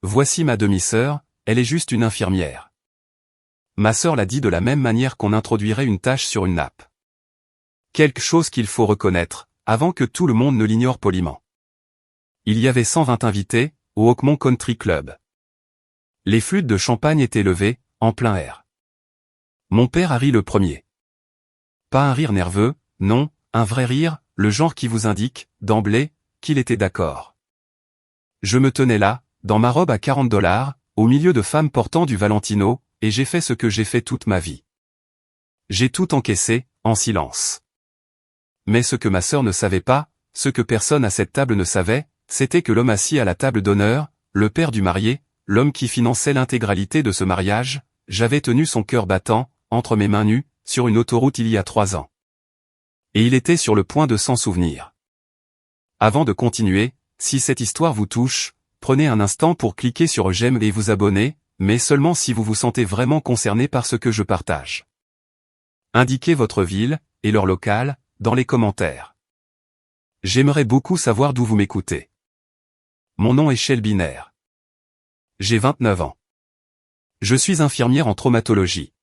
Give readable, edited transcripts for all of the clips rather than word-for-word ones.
Voici ma demi-sœur, elle est juste une infirmière. Ma sœur l'a dit de la même manière qu'on introduirait une tache sur une nappe. Quelque chose qu'il faut reconnaître, avant que tout le monde ne l'ignore poliment. Il y avait 120 invités, au Oakmont Country Club. Les flûtes de champagne étaient levées, en plein air. Mon père a ri le premier. Pas un rire nerveux, non, un vrai rire, le genre qui vous indique, d'emblée, qu'il était d'accord. Je me tenais là, dans ma robe à $40, au milieu de femmes portant du Valentino, et j'ai fait ce que j'ai fait toute ma vie. J'ai tout encaissé, en silence. Mais ce que ma sœur ne savait pas, ce que personne à cette table ne savait, c'était que l'homme assis à la table d'honneur, le père du marié, l'homme qui finançait l'intégralité de ce mariage, j'avais tenu son cœur battant, entre mes mains nues, sur une autoroute il y a 3 ans. Et il était sur le point de s'en souvenir. Avant de continuer, si cette histoire vous touche, prenez un instant pour cliquer sur j'aime et vous abonner, mais seulement si vous vous sentez vraiment concerné par ce que je partage. Indiquez votre ville, et leur local, dans les commentaires. J'aimerais beaucoup savoir d'où vous m'écoutez. Mon nom est Shelby Nair. J'ai 29 ans. Je suis infirmière en traumatologie.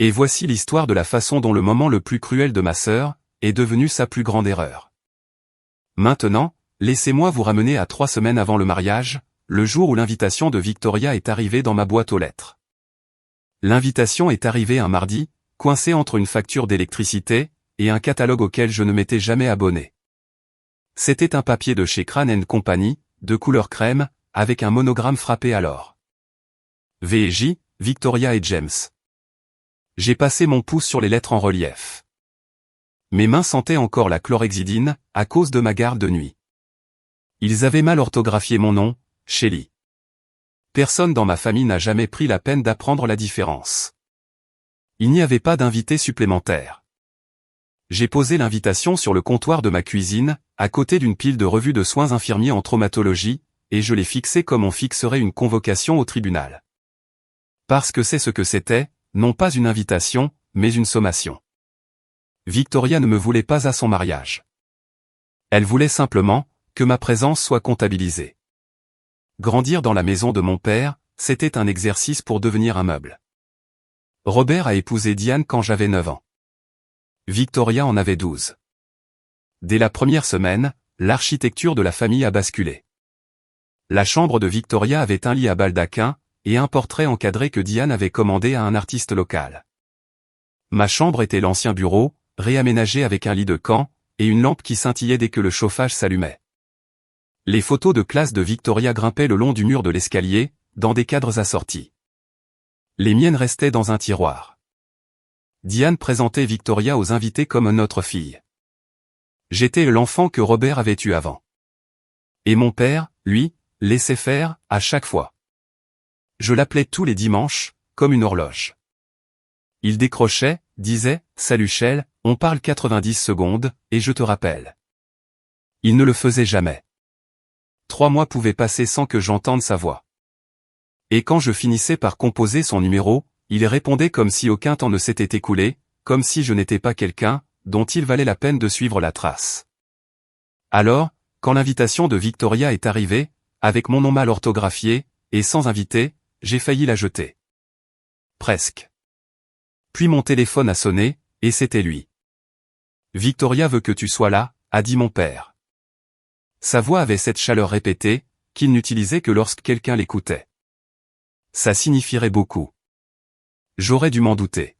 Et voici l'histoire de la façon dont le moment le plus cruel de ma sœur est devenu sa plus grande erreur. Maintenant, laissez-moi vous ramener à 3 semaines avant le mariage, le jour où l'invitation de Victoria est arrivée dans ma boîte aux lettres. L'invitation est arrivée un mardi, coincée entre une facture d'électricité et un catalogue auquel je ne m'étais jamais abonné. C'était un papier de chez Crane & Company, de couleur crème, avec un monogramme frappé à l'or. V&J, Victoria et James. J'ai passé mon pouce sur les lettres en relief. Mes mains sentaient encore la chlorhexidine, à cause de ma garde de nuit. Ils avaient mal orthographié mon nom, Shelly. Personne dans ma famille n'a jamais pris la peine d'apprendre la différence. Il n'y avait pas d'invité supplémentaire. J'ai posé l'invitation sur le comptoir de ma cuisine, à côté d'une pile de revues de soins infirmiers en traumatologie, et je l'ai fixée comme on fixerait une convocation au tribunal. Parce que c'est ce que c'était, non pas une invitation, mais une sommation. Victoria ne me voulait pas à son mariage. Elle voulait simplement que ma présence soit comptabilisée. Grandir dans la maison de mon père, c'était un exercice pour devenir un meuble. Robert a épousé Diane quand j'avais 9 ans. Victoria en avait 12. Dès la première semaine, l'architecture de la famille a basculé. La chambre de Victoria avait un lit à baldaquin, et un portrait encadré que Diane avait commandé à un artiste local. Ma chambre était l'ancien bureau, réaménagé avec un lit de camp, et une lampe qui scintillait dès que le chauffage s'allumait. Les photos de classe de Victoria grimpaient le long du mur de l'escalier, dans des cadres assortis. Les miennes restaient dans un tiroir. Diane présentait Victoria aux invités comme une autre fille. J'étais l'enfant que Robert avait eu avant. Et mon père, lui, laissait faire, à chaque fois. Je l'appelais tous les dimanches, comme une horloge. Il décrochait, disait « Salut Shell, on parle 90 secondes, et je te rappelle. » Il ne le faisait jamais. 3 mois pouvaient passer sans que j'entende sa voix. Et quand je finissais par composer son numéro, il répondait comme si aucun temps ne s'était écoulé, comme si je n'étais pas quelqu'un dont il valait la peine de suivre la trace. Alors, quand l'invitation de Victoria est arrivée, avec mon nom mal orthographié, et sans invité, j'ai failli la jeter. Presque. Puis mon téléphone a sonné, et c'était lui. « Victoria veut que tu sois là », a dit mon père. Sa voix avait cette chaleur répétée, qu'il n'utilisait que lorsque quelqu'un l'écoutait. Ça signifierait beaucoup. J'aurais dû m'en douter.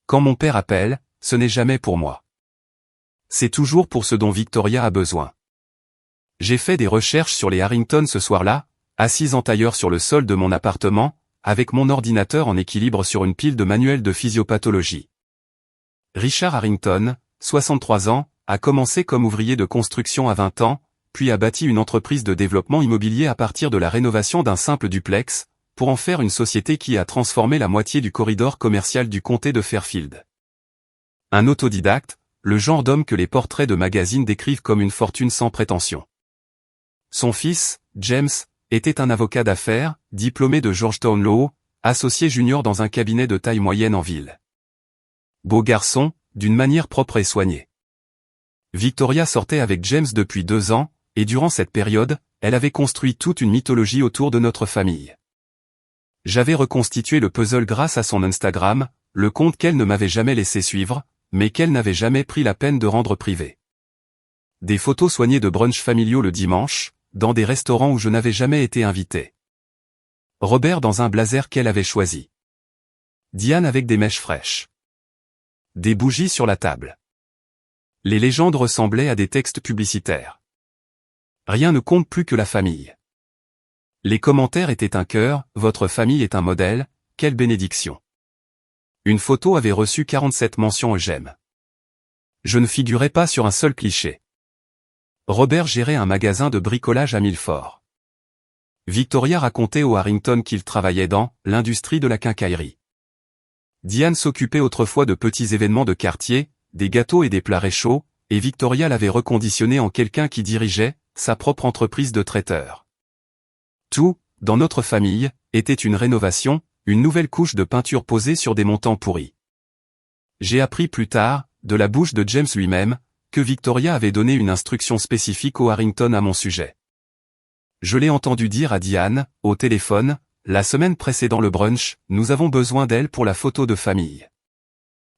Quand mon père appelle, ce n'est jamais pour moi. C'est toujours pour ce dont Victoria a besoin. J'ai fait des recherches sur les Harrington ce soir-là, assis en tailleur sur le sol de mon appartement, avec mon ordinateur en équilibre sur une pile de manuels de physiopathologie. Richard Harrington, 63 ans, a commencé comme ouvrier de construction à 20 ans, puis a bâti une entreprise de développement immobilier à partir de la rénovation d'un simple duplex, pour en faire une société qui a transformé la moitié du corridor commercial du comté de Fairfield. Un autodidacte, le genre d'homme que les portraits de magazines décrivent comme une fortune sans prétention. Son fils, James, était un avocat d'affaires, diplômé de Georgetown Law, associé junior dans un cabinet de taille moyenne en ville. Beau garçon, d'une manière propre et soignée. Victoria sortait avec James depuis 2 ans, et durant cette période, elle avait construit toute une mythologie autour de notre famille. J'avais reconstitué le puzzle grâce à son Instagram, le compte qu'elle ne m'avait jamais laissé suivre, mais qu'elle n'avait jamais pris la peine de rendre privé. Des photos soignées de brunchs familiaux le dimanche, dans des restaurants où je n'avais jamais été invité. Robert dans un blazer qu'elle avait choisi. Diane avec des mèches fraîches. Des bougies sur la table. Les légendes ressemblaient à des textes publicitaires. Rien ne compte plus que la famille. Les commentaires étaient un cœur, votre famille est un modèle, quelle bénédiction. Une photo avait reçu 47 mentions et j'aime. Je ne figurais pas sur un seul cliché. Robert gérait un magasin de bricolage à Milford. Victoria racontait au Harrington qu'il travaillait dans l'industrie de la quincaillerie. Diane s'occupait autrefois de petits événements de quartier, des gâteaux et des plats réchauds, et Victoria l'avait reconditionné en quelqu'un qui dirigeait sa propre entreprise de traiteur. Tout, dans notre famille, était une rénovation, une nouvelle couche de peinture posée sur des montants pourris. J'ai appris plus tard, de la bouche de James lui-même, que Victoria avait donné une instruction spécifique au Harrington à mon sujet. Je l'ai entendu dire à Diane, au téléphone, la semaine précédant le brunch, nous avons besoin d'elle pour la photo de famille.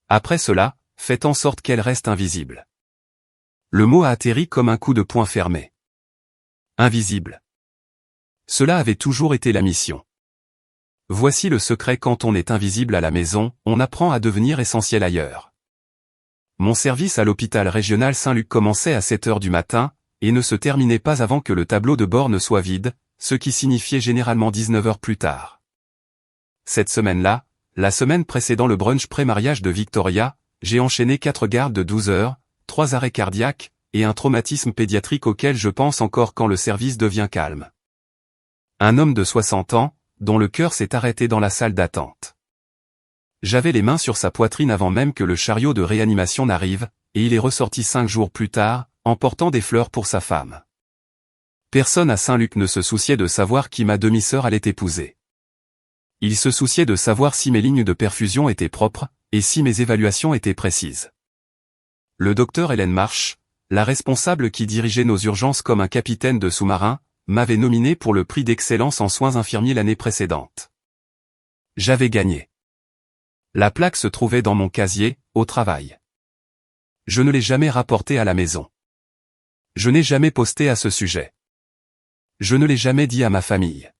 Après cela, faites en sorte qu'elle reste invisible. Le mot a atterri comme un coup de poing fermé. Invisible. Cela avait toujours été la mission. Voici le secret: quand on est invisible à la maison, on apprend à devenir essentiel ailleurs. Mon service à l'hôpital régional Saint-Luc commençait à 7 heures du matin, et ne se terminait pas avant que le tableau de bord ne soit vide, ce qui signifiait généralement 19 heures plus tard. Cette semaine-là, la semaine précédant le brunch pré-mariage de Victoria, j'ai enchaîné 4 gardes de 12 heures, 3 arrêts cardiaques, et un traumatisme pédiatrique auquel je pense encore quand le service devient calme. Un homme de 60 ans, dont le cœur s'est arrêté dans la salle d'attente. J'avais les mains sur sa poitrine avant même que le chariot de réanimation n'arrive, et il est ressorti 5 jours plus tard, emportant des fleurs pour sa femme. Personne à Saint-Luc ne se souciait de savoir qui ma demi-sœur allait épouser. Il se souciait de savoir si mes lignes de perfusion étaient propres, et si mes évaluations étaient précises. Le docteur Hélène Marsh, la responsable qui dirigeait nos urgences comme un capitaine de sous-marin, m'avait nominé pour le prix d'excellence en soins infirmiers l'année précédente. J'avais gagné. La plaque se trouvait dans mon casier, au travail. Je ne l'ai jamais rapportée à la maison. Je n'ai jamais posté à ce sujet. Je ne l'ai jamais dit à ma famille.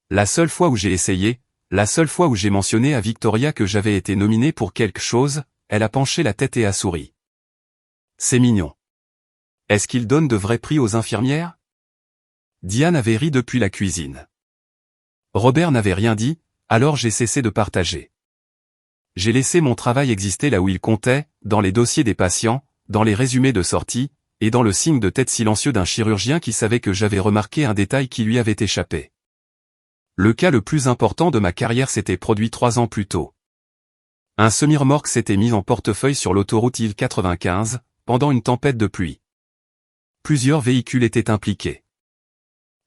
La seule fois où j'ai essayé, la seule fois où j'ai mentionné à Victoria que j'avais été nominé pour quelque chose, elle a penché la tête et a souri. C'est mignon. Est-ce qu'il donne de vrais prix aux infirmières? Diane avait ri depuis la cuisine. Robert n'avait rien dit, alors j'ai cessé de partager. J'ai laissé mon travail exister là où il comptait, dans les dossiers des patients, dans les résumés de sortie, et dans le signe de tête silencieux d'un chirurgien qui savait que j'avais remarqué un détail qui lui avait échappé. Le cas le plus important de ma carrière s'était produit 3 ans plus tôt. Un semi-remorque s'était mis en portefeuille sur l'autoroute I-95, pendant une tempête de pluie. Plusieurs véhicules étaient impliqués.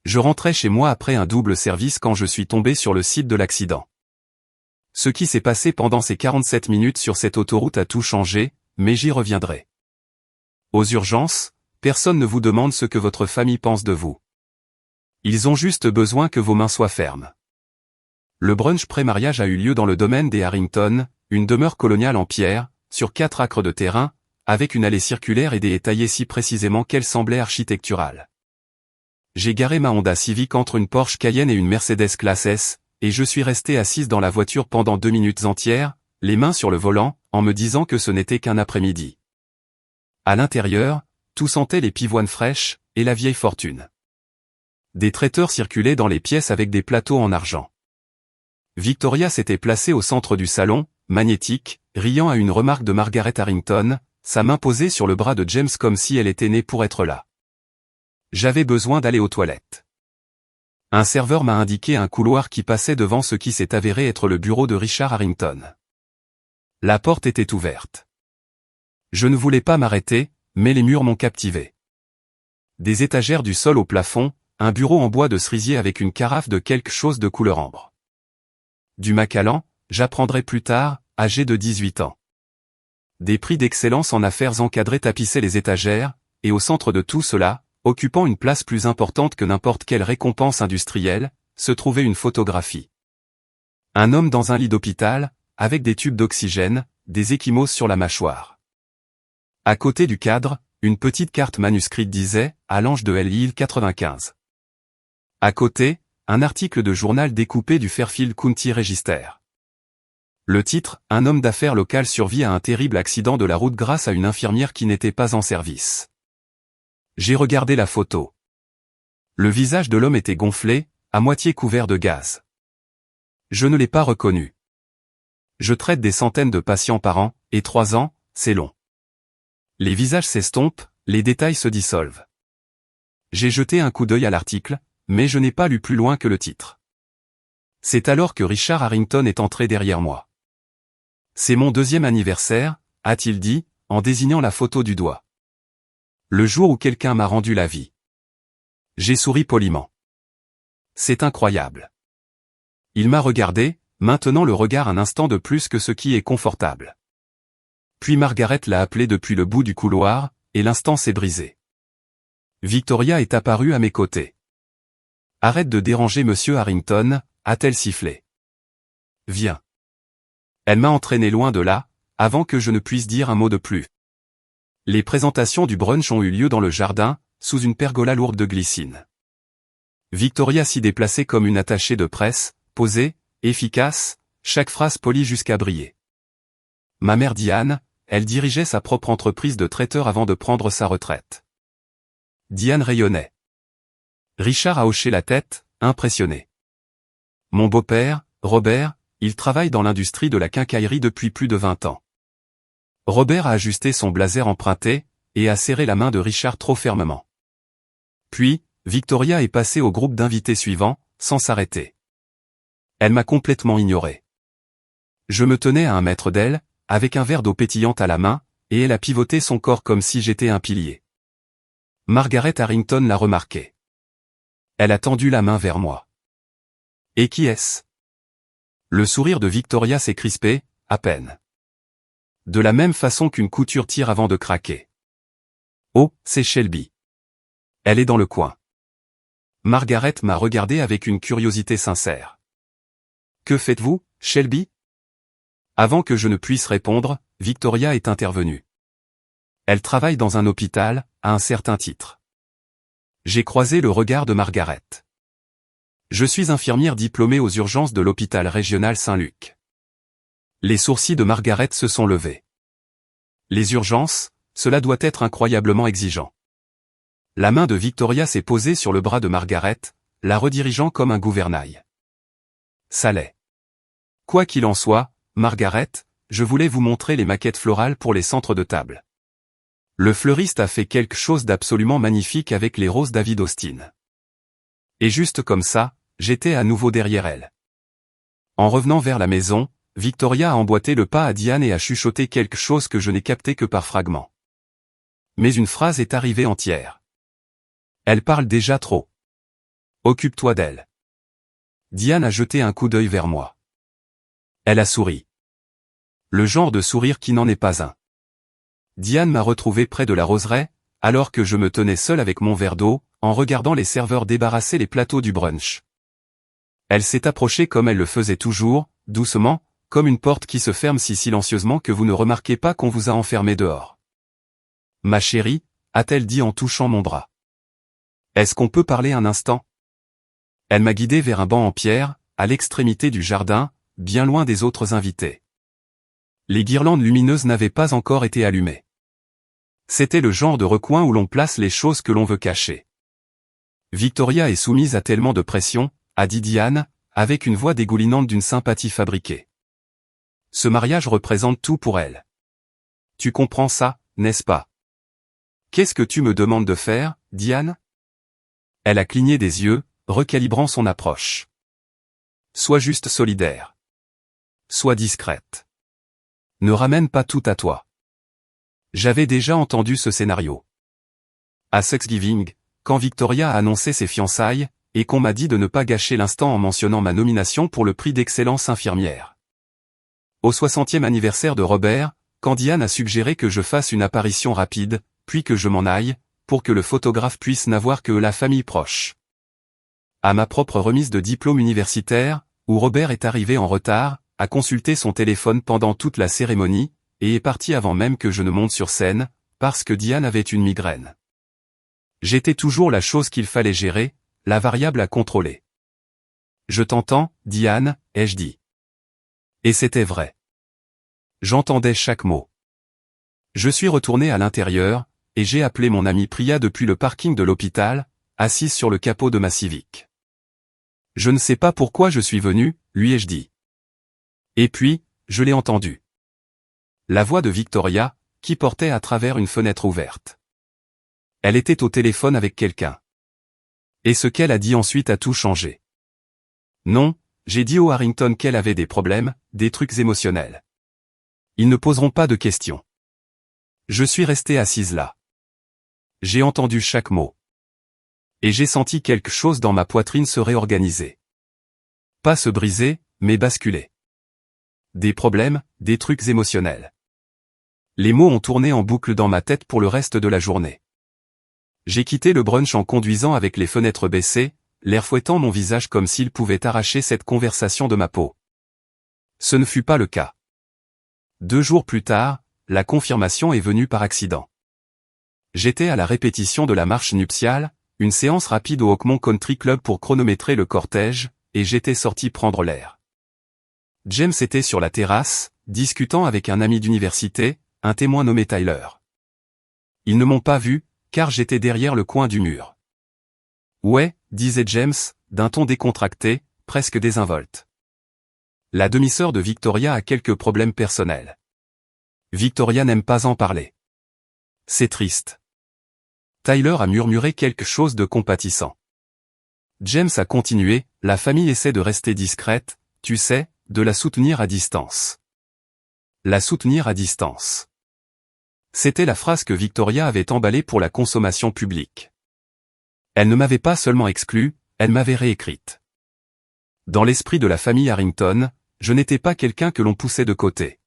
Je rentrais chez moi après un double service quand je suis tombé sur le site de l'accident. Ce qui s'est passé pendant ces 47 minutes sur cette autoroute a tout changé, mais j'y reviendrai. Aux urgences, personne ne vous demande ce que votre famille pense de vous. Ils ont juste besoin que vos mains soient fermes. Le brunch pré-mariage a eu lieu dans le domaine des Harrington, une demeure coloniale en pierre, sur 4 acres de terrain, avec une allée circulaire et des haies taillées si précisément qu'elle semblait architecturale. J'ai garé ma Honda Civic entre une Porsche Cayenne et une Mercedes classe S, et je suis resté assise dans la voiture pendant 2 minutes entières, les mains sur le volant, en me disant que ce n'était qu'un après-midi. À l'intérieur, tout sentait les pivoines fraîches, et la vieille fortune. Des traiteurs circulaient dans les pièces avec des plateaux en argent. Victoria s'était placée au centre du salon, magnétique, riant à une remarque de Margaret Harrington, sa main posée sur le bras de James comme si elle était née pour être là. J'avais besoin d'aller aux toilettes. Un serveur m'a indiqué un couloir qui passait devant ce qui s'est avéré être le bureau de Richard Harrington. La porte était ouverte. Je ne voulais pas m'arrêter, mais les murs m'ont captivé. Des étagères du sol au plafond, un bureau en bois de cerisier avec une carafe de quelque chose de couleur ambre. Du Macallan, j'apprendrai plus tard, âgé de 18 ans. Des prix d'excellence en affaires encadrés tapissaient les étagères, et au centre de tout cela, occupant une place plus importante que n'importe quelle récompense industrielle, se trouvait une photographie. Un homme dans un lit d'hôpital, avec des tubes d'oxygène, des ecchymoses sur la mâchoire. À côté du cadre, une petite carte manuscrite disait « À l'ange de Lille 95 ». À côté, un article de journal découpé du Fairfield County Register. Le titre, un homme d'affaires local survit à un terrible accident de la route grâce à une infirmière qui n'était pas en service. J'ai regardé la photo. Le visage de l'homme était gonflé, à moitié couvert de gaz. Je ne l'ai pas reconnu. Je traite des centaines de patients par an, et 3 ans, c'est long. Les visages s'estompent, les détails se dissolvent. J'ai jeté un coup d'œil à l'article, mais je n'ai pas lu plus loin que le titre. C'est alors que Richard Harrington est entré derrière moi. C'est mon 2e anniversaire, a-t-il dit, en désignant la photo du doigt. Le jour où quelqu'un m'a rendu la vie. J'ai souri poliment. C'est incroyable. Il m'a regardé, maintenant le regard un instant de plus que ce qui est confortable. Puis Margaret l'a appelé depuis le bout du couloir, et l'instant s'est brisé. Victoria est apparue à mes côtés. Arrête de déranger Monsieur Harrington, a-t-elle sifflé. Viens. Elle m'a entraîné loin de là, avant que je ne puisse dire un mot de plus. Les présentations du brunch ont eu lieu dans le jardin, sous une pergola lourde de glycine. Victoria s'y déplaçait comme une attachée de presse, posée, efficace, chaque phrase polie jusqu'à briller. Ma mère Diane, elle dirigeait sa propre entreprise de traiteur avant de prendre sa retraite. Diane rayonnait. Richard a hoché la tête, impressionné. Mon beau-père, Robert, il travaille dans l'industrie de la quincaillerie depuis plus de 20 ans. Robert a ajusté son blazer emprunté, et a serré la main de Richard trop fermement. Puis, Victoria est passée au groupe d'invités suivant, sans s'arrêter. Elle m'a complètement ignoré. Je me tenais à 1 mètre d'elle, avec un verre d'eau pétillante à la main, et elle a pivoté son corps comme si j'étais un pilier. Margaret Harrington l'a remarqué. Elle a tendu la main vers moi. Et qui est-ce? Le sourire de Victoria s'est crispé, à peine. De la même façon qu'une couture tire avant de craquer. Oh, c'est Shelby. Elle est dans le coin. Margaret m'a regardé avec une curiosité sincère. Que faites-vous, Shelby? Avant que je ne puisse répondre, Victoria est intervenue. Elle travaille dans un hôpital, à un certain titre. J'ai croisé le regard de Margaret. Je suis infirmière diplômée aux urgences de l'hôpital régional Saint-Luc. Les sourcils de Margaret se sont levés. Les urgences, cela doit être incroyablement exigeant. La main de Victoria s'est posée sur le bras de Margaret, la redirigeant comme un gouvernail. Ça l'est. Quoi qu'il en soit, Margaret, je voulais vous montrer les maquettes florales pour les centres de table. Le fleuriste a fait quelque chose d'absolument magnifique avec les roses David Austin. Et juste comme ça, j'étais à nouveau derrière elle. En revenant vers la maison, Victoria a emboîté le pas à Diane et a chuchoté quelque chose que je n'ai capté que par fragments. Mais une phrase est arrivée entière. Elle parle déjà trop. Occupe-toi d'elle. Diane a jeté un coup d'œil vers moi. Elle a souri. Le genre de sourire qui n'en est pas un. Diane m'a retrouvé près de la roseraie, alors que je me tenais seul avec mon verre d'eau, en regardant les serveurs débarrasser les plateaux du brunch. Elle s'est approchée comme elle le faisait toujours, doucement, comme une porte qui se ferme si silencieusement que vous ne remarquez pas qu'on vous a enfermé dehors. Ma chérie, a-t-elle dit en touchant mon bras. Est-ce qu'on peut parler un instant? Elle m'a guidé vers un banc en pierre, à l'extrémité du jardin, bien loin des autres invités. Les guirlandes lumineuses n'avaient pas encore été allumées. C'était le genre de recoin où l'on place les choses que l'on veut cacher. Victoria est soumise à tellement de pression, a dit Diane, avec une voix dégoulinante d'une sympathie fabriquée. Ce mariage représente tout pour elle. Tu comprends ça, n'est-ce pas? Qu'est-ce que tu me demandes de faire, Diane? Elle a cligné des yeux, recalibrant son approche. Sois juste solidaire. Sois discrète. Ne ramène pas tout à toi. J'avais déjà entendu ce scénario. À Thanksgiving, quand Victoria a annoncé ses fiançailles, et qu'on m'a dit de ne pas gâcher l'instant en mentionnant ma nomination pour le prix d'excellence infirmière. Au 60e anniversaire de Robert, quand Diane a suggéré que je fasse une apparition rapide, puis que je m'en aille, pour que le photographe puisse n'avoir que la famille proche. À ma propre remise de diplôme universitaire, où Robert est arrivé en retard, a consulté son téléphone pendant toute la cérémonie, et est parti avant même que je ne monte sur scène, parce que Diane avait une migraine. J'étais toujours la chose qu'il fallait gérer, la variable à contrôler. Je t'entends, Diane, ai-je dit. Et c'était vrai. J'entendais chaque mot. Je suis retourné à l'intérieur, et j'ai appelé mon ami Priya depuis le parking de l'hôpital, assise sur le capot de ma Civic. Je ne sais pas pourquoi je suis venu, lui ai-je dit. Et puis, je l'ai entendu. La voix de Victoria, qui portait à travers une fenêtre ouverte. Elle était au téléphone avec quelqu'un. Et ce qu'elle a dit ensuite a tout changé. Non, j'ai dit au Harrington qu'elle avait des problèmes, des trucs émotionnels. Ils ne poseront pas de questions. Je suis resté assise là. J'ai entendu chaque mot. Et j'ai senti quelque chose dans ma poitrine se réorganiser. Pas se briser, mais basculer. Des problèmes, des trucs émotionnels. Les mots ont tourné en boucle dans ma tête pour le reste de la journée. J'ai quitté le brunch en conduisant avec les fenêtres baissées, l'air fouettant mon visage comme s'il pouvait arracher cette conversation de ma peau. Ce ne fut pas le cas. 2 jours plus tard, la confirmation est venue par accident. J'étais à la répétition de la marche nuptiale, une séance rapide au Oakmont Country Club pour chronométrer le cortège, et j'étais sorti prendre l'air. James était sur la terrasse, discutant avec un ami d'université, un témoin nommé Tyler. Ils ne m'ont pas vu, car j'étais derrière le coin du mur. Ouais, disait James, d'un ton décontracté, presque désinvolte. La demi-sœur de Victoria a quelques problèmes personnels. Victoria n'aime pas en parler. C'est triste. Tyler a murmuré quelque chose de compatissant. James a continué, la famille essaie de rester discrète, tu sais, de la soutenir à distance. La soutenir à distance. C'était la phrase que Victoria avait emballée pour la consommation publique. Elle ne m'avait pas seulement exclue, elle m'avait réécrite. Dans l'esprit de la famille Harrington, je n'étais pas quelqu'un que l'on poussait de côté.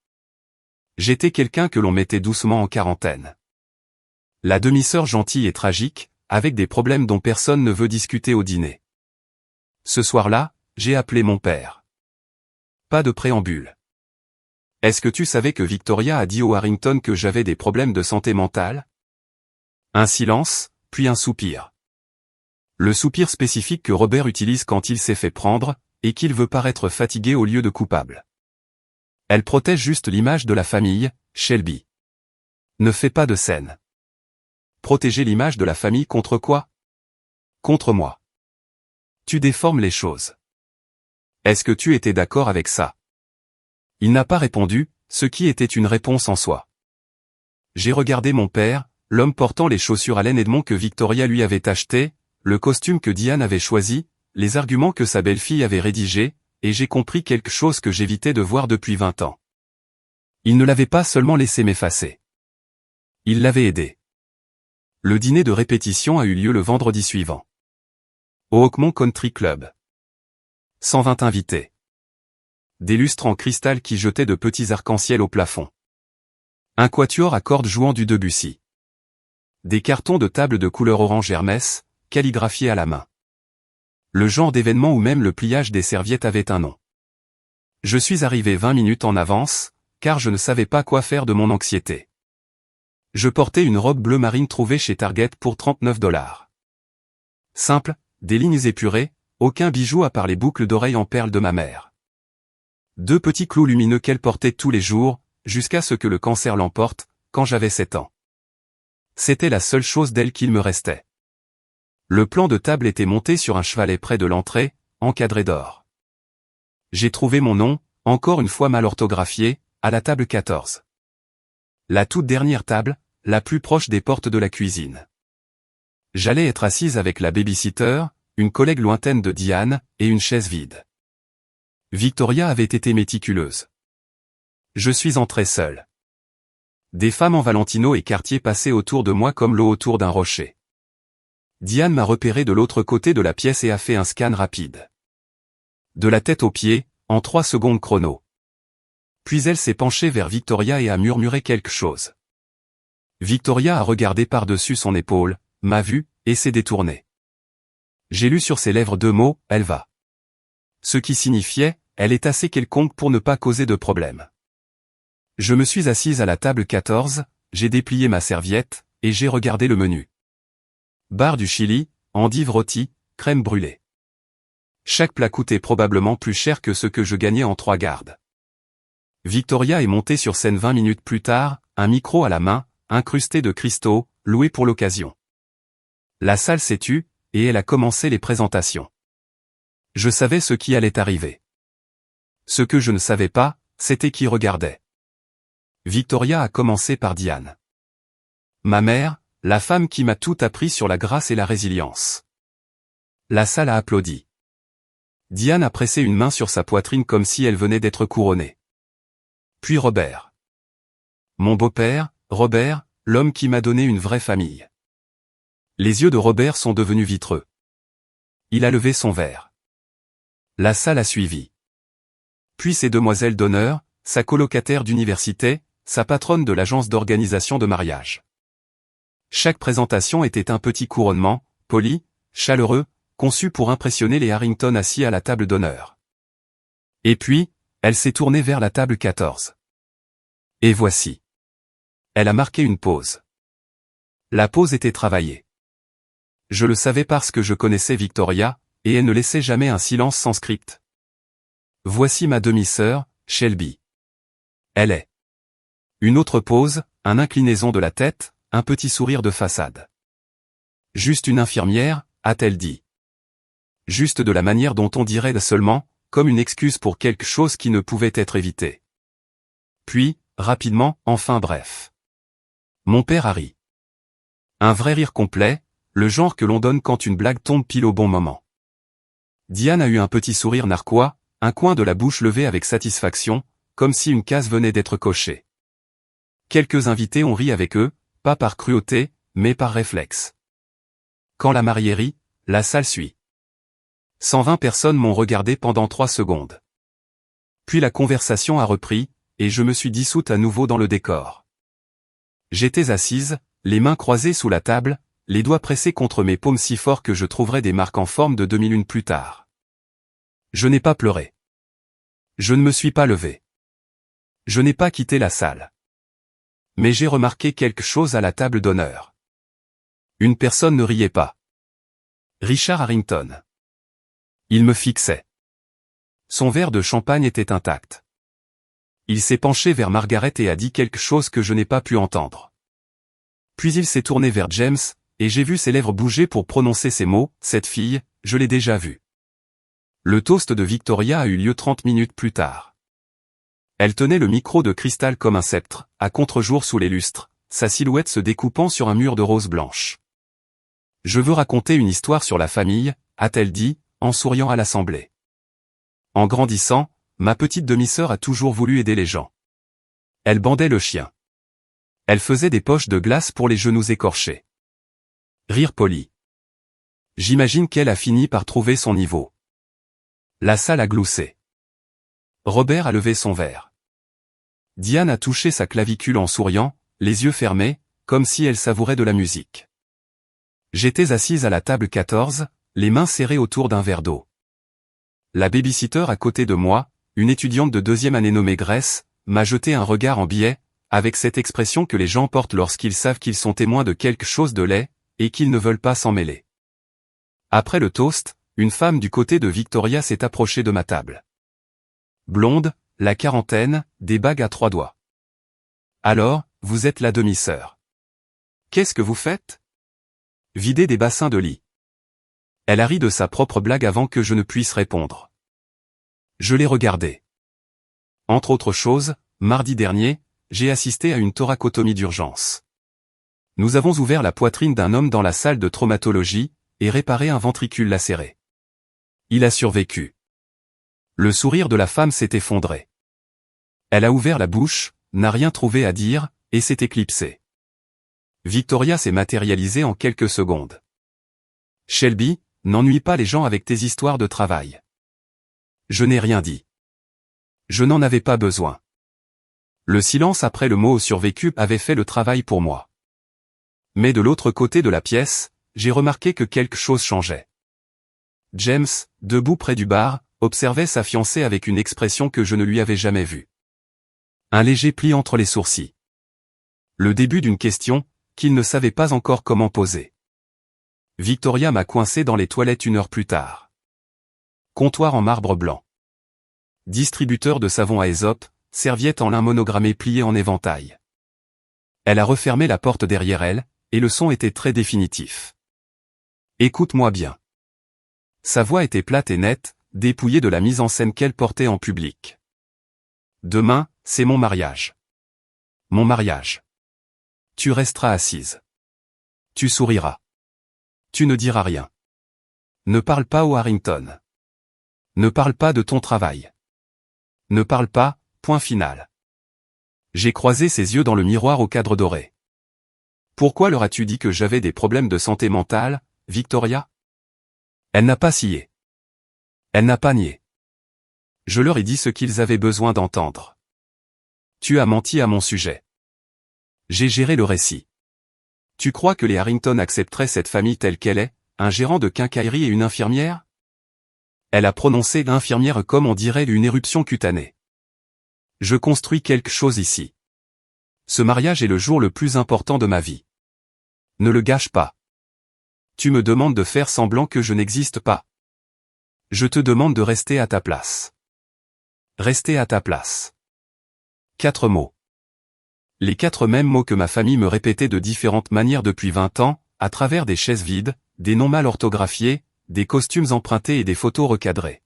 J'étais quelqu'un que l'on mettait doucement en quarantaine. La demi-sœur gentille et tragique, avec des problèmes dont personne ne veut discuter au dîner. Ce soir-là, j'ai appelé mon père. Pas de préambule. Est-ce que tu savais que Victoria a dit au Harrington que j'avais des problèmes de santé mentale? Un silence, puis un soupir. Le soupir spécifique que Robert utilise quand il s'est fait prendre, et qu'il veut paraître fatigué au lieu de coupable. Elle protège juste l'image de la famille, Shelby. Ne fais pas de scène. Protéger l'image de la famille contre quoi? Contre moi. Tu déformes les choses. Est-ce que tu étais d'accord avec ça? Il n'a pas répondu, ce qui était une réponse en soi. J'ai regardé mon père, l'homme portant les chaussures à laine Edmond que Victoria lui avait achetées, le costume que Diane avait choisi, les arguments que sa belle-fille avait rédigés, et j'ai compris quelque chose que j'évitais de voir depuis 20 ans. Il ne l'avait pas seulement laissé m'effacer. Il l'avait aidé. Le dîner de répétition a eu lieu le vendredi suivant. Au Oakmont Country Club. 120 invités. Des lustres en cristal qui jetaient de petits arcs-en-ciel au plafond. Un quatuor à cordes jouant du Debussy. Des cartons de table de couleur orange Hermès, calligraphiés à la main. Le genre d'événement où même le pliage des serviettes avait un nom. Je suis arrivé 20 minutes en avance, car je ne savais pas quoi faire de mon anxiété. Je portais une robe bleu marine trouvée chez Target pour $39. Simple, des lignes épurées, aucun bijou à part les boucles d'oreilles en perles de ma mère. 2 petits clous lumineux qu'elle portait tous les jours, jusqu'à ce que le cancer l'emporte, quand j'avais 7 ans. C'était la seule chose d'elle qu'il me restait. Le plan de table était monté sur un chevalet près de l'entrée, encadré d'or. J'ai trouvé mon nom, encore une fois mal orthographié, à la table 14. La toute dernière table, la plus proche des portes de la cuisine. J'allais être assise avec la babysitter, une collègue lointaine de Diane, et une chaise vide. Victoria avait été méticuleuse. Je suis entré seul. Des femmes en Valentino et Cartier passaient autour de moi comme l'eau autour d'un rocher. Diane m'a repéré de l'autre côté de la pièce et a fait un scan rapide. De la tête aux pieds, en 3 secondes chrono. Puis elle s'est penchée vers Victoria et a murmuré quelque chose. Victoria a regardé par-dessus son épaule, m'a vu, et s'est détournée. J'ai lu sur ses lèvres 2 mots, elle va. Ce qui signifiait, elle est assez quelconque pour ne pas causer de problème. Je me suis assise à la table 14, j'ai déplié ma serviette, et j'ai regardé le menu. Bar du Chili, endives rôties, crème brûlée. Chaque plat coûtait probablement plus cher que ce que je gagnais en 3 gardes. Victoria est montée sur scène 20 minutes plus tard, un micro à la main, incrusté de cristaux, loué pour l'occasion. La salle s'est tue, et elle a commencé les présentations. Je savais ce qui allait arriver. Ce que je ne savais pas, c'était qui regardait. Victoria a commencé par Diane. Ma mère, la femme qui m'a tout appris sur la grâce et la résilience. La salle a applaudi. Diane a pressé une main sur sa poitrine comme si elle venait d'être couronnée. Puis Robert. Mon beau-père, Robert, l'homme qui m'a donné une vraie famille. Les yeux de Robert sont devenus vitreux. Il a levé son verre. La salle a suivi. Puis ces demoiselles d'honneur, sa colocataire d'université, sa patronne de l'agence d'organisation de mariage. Chaque présentation était un petit couronnement, poli, chaleureux, conçu pour impressionner les Harrington assis à la table d'honneur. Et puis, elle s'est tournée vers la table 14. Et voici. Elle a marqué une pause. La pause était travaillée. Je le savais parce que je connaissais Victoria, et elle ne laissait jamais un silence sans script. Voici ma demi-sœur, Shelby. Elle est. Une autre pause, une inclinaison de la tête, un petit sourire de façade. Juste une infirmière, a-t-elle dit. Juste de la manière dont on dirait seulement, comme une excuse pour quelque chose qui ne pouvait être évité. Puis, rapidement, enfin bref. Mon père a ri. Un vrai rire complet, le genre que l'on donne quand une blague tombe pile au bon moment. Diane a eu un petit sourire narquois, un coin de la bouche levé avec satisfaction, comme si une case venait d'être cochée. Quelques invités ont ri avec eux, pas par cruauté, mais par réflexe. Quand la mariée rit, la salle suit. 120 personnes m'ont regardé pendant 3 secondes. Puis la conversation a repris, et je me suis dissoute à nouveau dans le décor. J'étais assise, les mains croisées sous la table, les doigts pressés contre mes paumes si fort que je trouverais des marques en forme de 2001 plus tard. Je n'ai pas pleuré. Je ne me suis pas levé. Je n'ai pas quitté la salle. Mais j'ai remarqué quelque chose à la table d'honneur. Une personne ne riait pas. Richard Harrington. Il me fixait. Son verre de champagne était intact. Il s'est penché vers Margaret et a dit quelque chose que je n'ai pas pu entendre. Puis il s'est tourné vers James, et j'ai vu ses lèvres bouger pour prononcer ces mots, cette fille, je l'ai déjà vue. Le toast de Victoria a eu lieu 30 minutes plus tard. Elle tenait le micro de cristal comme un sceptre, à contre-jour sous les lustres, sa silhouette se découpant sur un mur de rose blanche. Je veux raconter une histoire sur la famille, a-t-elle dit, en souriant à l'assemblée. En grandissant, ma petite demi-sœur a toujours voulu aider les gens. Elle bandait le chien. Elle faisait des poches de glace pour les genoux écorchés. Rire poli. J'imagine qu'elle a fini par trouver son niveau. La salle a gloussé. Robert a levé son verre. Diane a touché sa clavicule en souriant, les yeux fermés, comme si elle savourait de la musique. J'étais assise à la table 14, les mains serrées autour d'un verre d'eau. La babysitter à côté de moi, une étudiante de 2e année nommée Grace, m'a jeté un regard en biais, avec cette expression que les gens portent lorsqu'ils savent qu'ils sont témoins de quelque chose de laid, et qu'ils ne veulent pas s'en mêler. Après le toast, une femme du côté de Victoria s'est approchée de ma table. Blonde, la quarantaine, des bagues à 3 doigts. Alors, vous êtes la demi-sœur. Qu'est-ce que vous faites? Vider des bassins de lit. Elle a ri de sa propre blague avant que je ne puisse répondre. Je l'ai regardée. Entre autres choses, mardi dernier, j'ai assisté à une thoracotomie d'urgence. Nous avons ouvert la poitrine d'un homme dans la salle de traumatologie, et réparé un ventricule lacéré. Il a survécu. Le sourire de la femme s'est effondré. Elle a ouvert la bouche, n'a rien trouvé à dire, et s'est éclipsée. Victoria s'est matérialisée en quelques secondes. Shelby, n'ennuie pas les gens avec tes histoires de travail. Je n'ai rien dit. Je n'en avais pas besoin. Le silence après le mot survécu avait fait le travail pour moi. Mais de l'autre côté de la pièce, j'ai remarqué que quelque chose changeait. James, debout près du bar, observait sa fiancée avec une expression que je ne lui avais jamais vue. Un léger pli entre les sourcils. Le début d'une question, qu'il ne savait pas encore comment poser. Victoria m'a coincé dans les toilettes 1 heure plus tard. Comptoir en marbre blanc. Distributeur de savon à Aesop, serviette en lin monogrammée pliée en éventail. Elle a refermé la porte derrière elle, et le son était très définitif. Écoute-moi bien. Sa voix était plate et nette, dépouillée de la mise en scène qu'elle portait en public. Demain, c'est mon mariage. Mon mariage. Tu resteras assise. Tu souriras. Tu ne diras rien. Ne parle pas au Harrington. Ne parle pas de ton travail. Ne parle pas, point final. J'ai croisé ses yeux dans le miroir au cadre doré. Pourquoi leur as-tu dit que j'avais des problèmes de santé mentale, Victoria? Elle n'a pas scié. Elle n'a pas nié. Je leur ai dit ce qu'ils avaient besoin d'entendre. Tu as menti à mon sujet. J'ai géré le récit. Tu crois que les Harrington accepteraient cette famille telle qu'elle est, un gérant de quincaillerie et une infirmière? Elle a prononcé l'infirmière comme on dirait une éruption cutanée. Je construis quelque chose ici. Ce mariage est le jour le plus important de ma vie. Ne le gâche pas. Tu me demandes de faire semblant que je n'existe pas. Je te demande de rester à ta place. Rester à ta place. 4 mots. Les 4 mêmes mots que ma famille me répétait de différentes manières depuis 20 ans, à travers des chaises vides, des noms mal orthographiés, des costumes empruntés et des photos recadrées.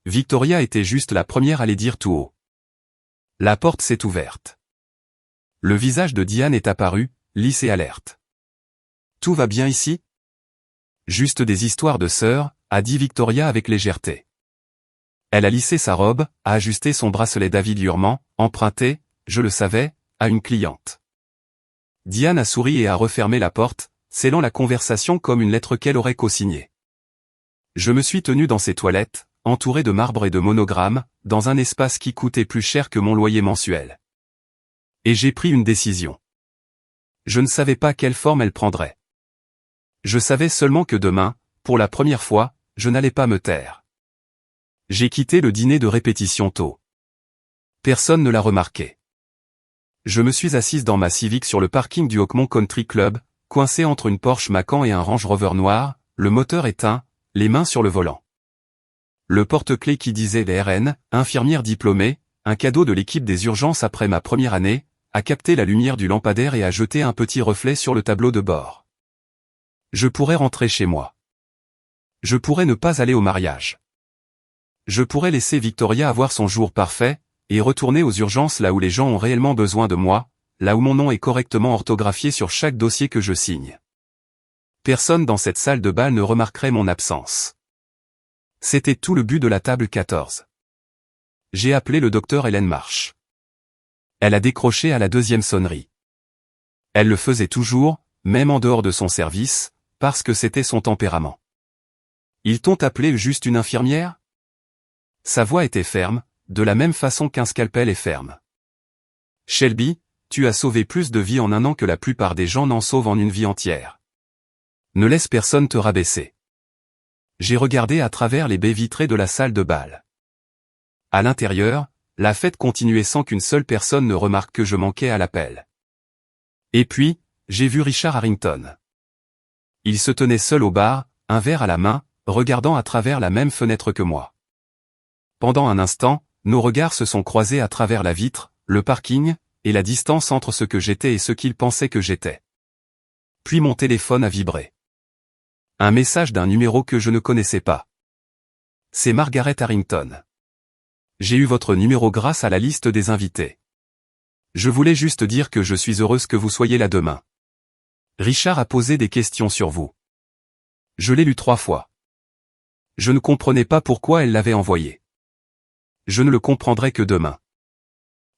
Victoria était juste la première à les dire tout haut. La porte s'est ouverte. Le visage de Diane est apparu, lisse et alerte. Tout va bien ici? Juste des histoires de sœurs, a dit Victoria avec légèreté. Elle a lissé sa robe, a ajusté son bracelet David Lurman, emprunté, je le savais, à une cliente. Diane a souri et a refermé la porte, scellant la conversation comme une lettre qu'elle aurait co-signée. Je me suis tenu dans ces toilettes, entouré de marbre et de monogrammes, dans un espace qui coûtait plus cher que mon loyer mensuel. Et j'ai pris une décision. Je ne savais pas quelle forme elle prendrait. Je savais seulement que demain, pour la première fois, je n'allais pas me taire. J'ai quitté le dîner de répétition tôt. Personne ne l'a remarqué. Je me suis assise dans ma Civic sur le parking du Oakmont Country Club, coincé entre une Porsche Macan et un Range Rover noir, le moteur éteint, les mains sur le volant. Le porte-clés qui disait les RN, infirmière diplômée, un cadeau de l'équipe des urgences après ma première année, a capté la lumière du lampadaire et a jeté un petit reflet sur le tableau de bord. Je pourrais rentrer chez moi. Je pourrais ne pas aller au mariage. Je pourrais laisser Victoria avoir son jour parfait, et retourner aux urgences là où les gens ont réellement besoin de moi, là où mon nom est correctement orthographié sur chaque dossier que je signe. Personne dans cette salle de bal ne remarquerait mon absence. C'était tout le but de la table 14. J'ai appelé le docteur Hélène Marsh. Elle a décroché à la 2e sonnerie. Elle le faisait toujours, même en dehors de son service, parce que c'était son tempérament. Ils t'ont appelé juste une infirmière? Sa voix était ferme, de la même façon qu'un scalpel est ferme. Shelby, tu as sauvé plus de vies en 1 an que la plupart des gens n'en sauvent en une vie entière. Ne laisse personne te rabaisser. J'ai regardé à travers les baies vitrées de la salle de bal. À l'intérieur, la fête continuait sans qu'une seule personne ne remarque que je manquais à l'appel. Et puis, j'ai vu Richard Harrington. Il se tenait seul au bar, un verre à la main, regardant à travers la même fenêtre que moi. Pendant un instant, nos regards se sont croisés à travers la vitre, le parking, et la distance entre ce que j'étais et ce qu'il pensait que j'étais. Puis mon téléphone a vibré. Un message d'un numéro que je ne connaissais pas. C'est Margaret Harrington. J'ai eu votre numéro grâce à la liste des invités. Je voulais juste dire que je suis heureuse que vous soyez là demain. Richard a posé des questions sur vous. Je l'ai lu 3 fois. Je ne comprenais pas pourquoi elle l'avait envoyé. Je ne le comprendrai que demain.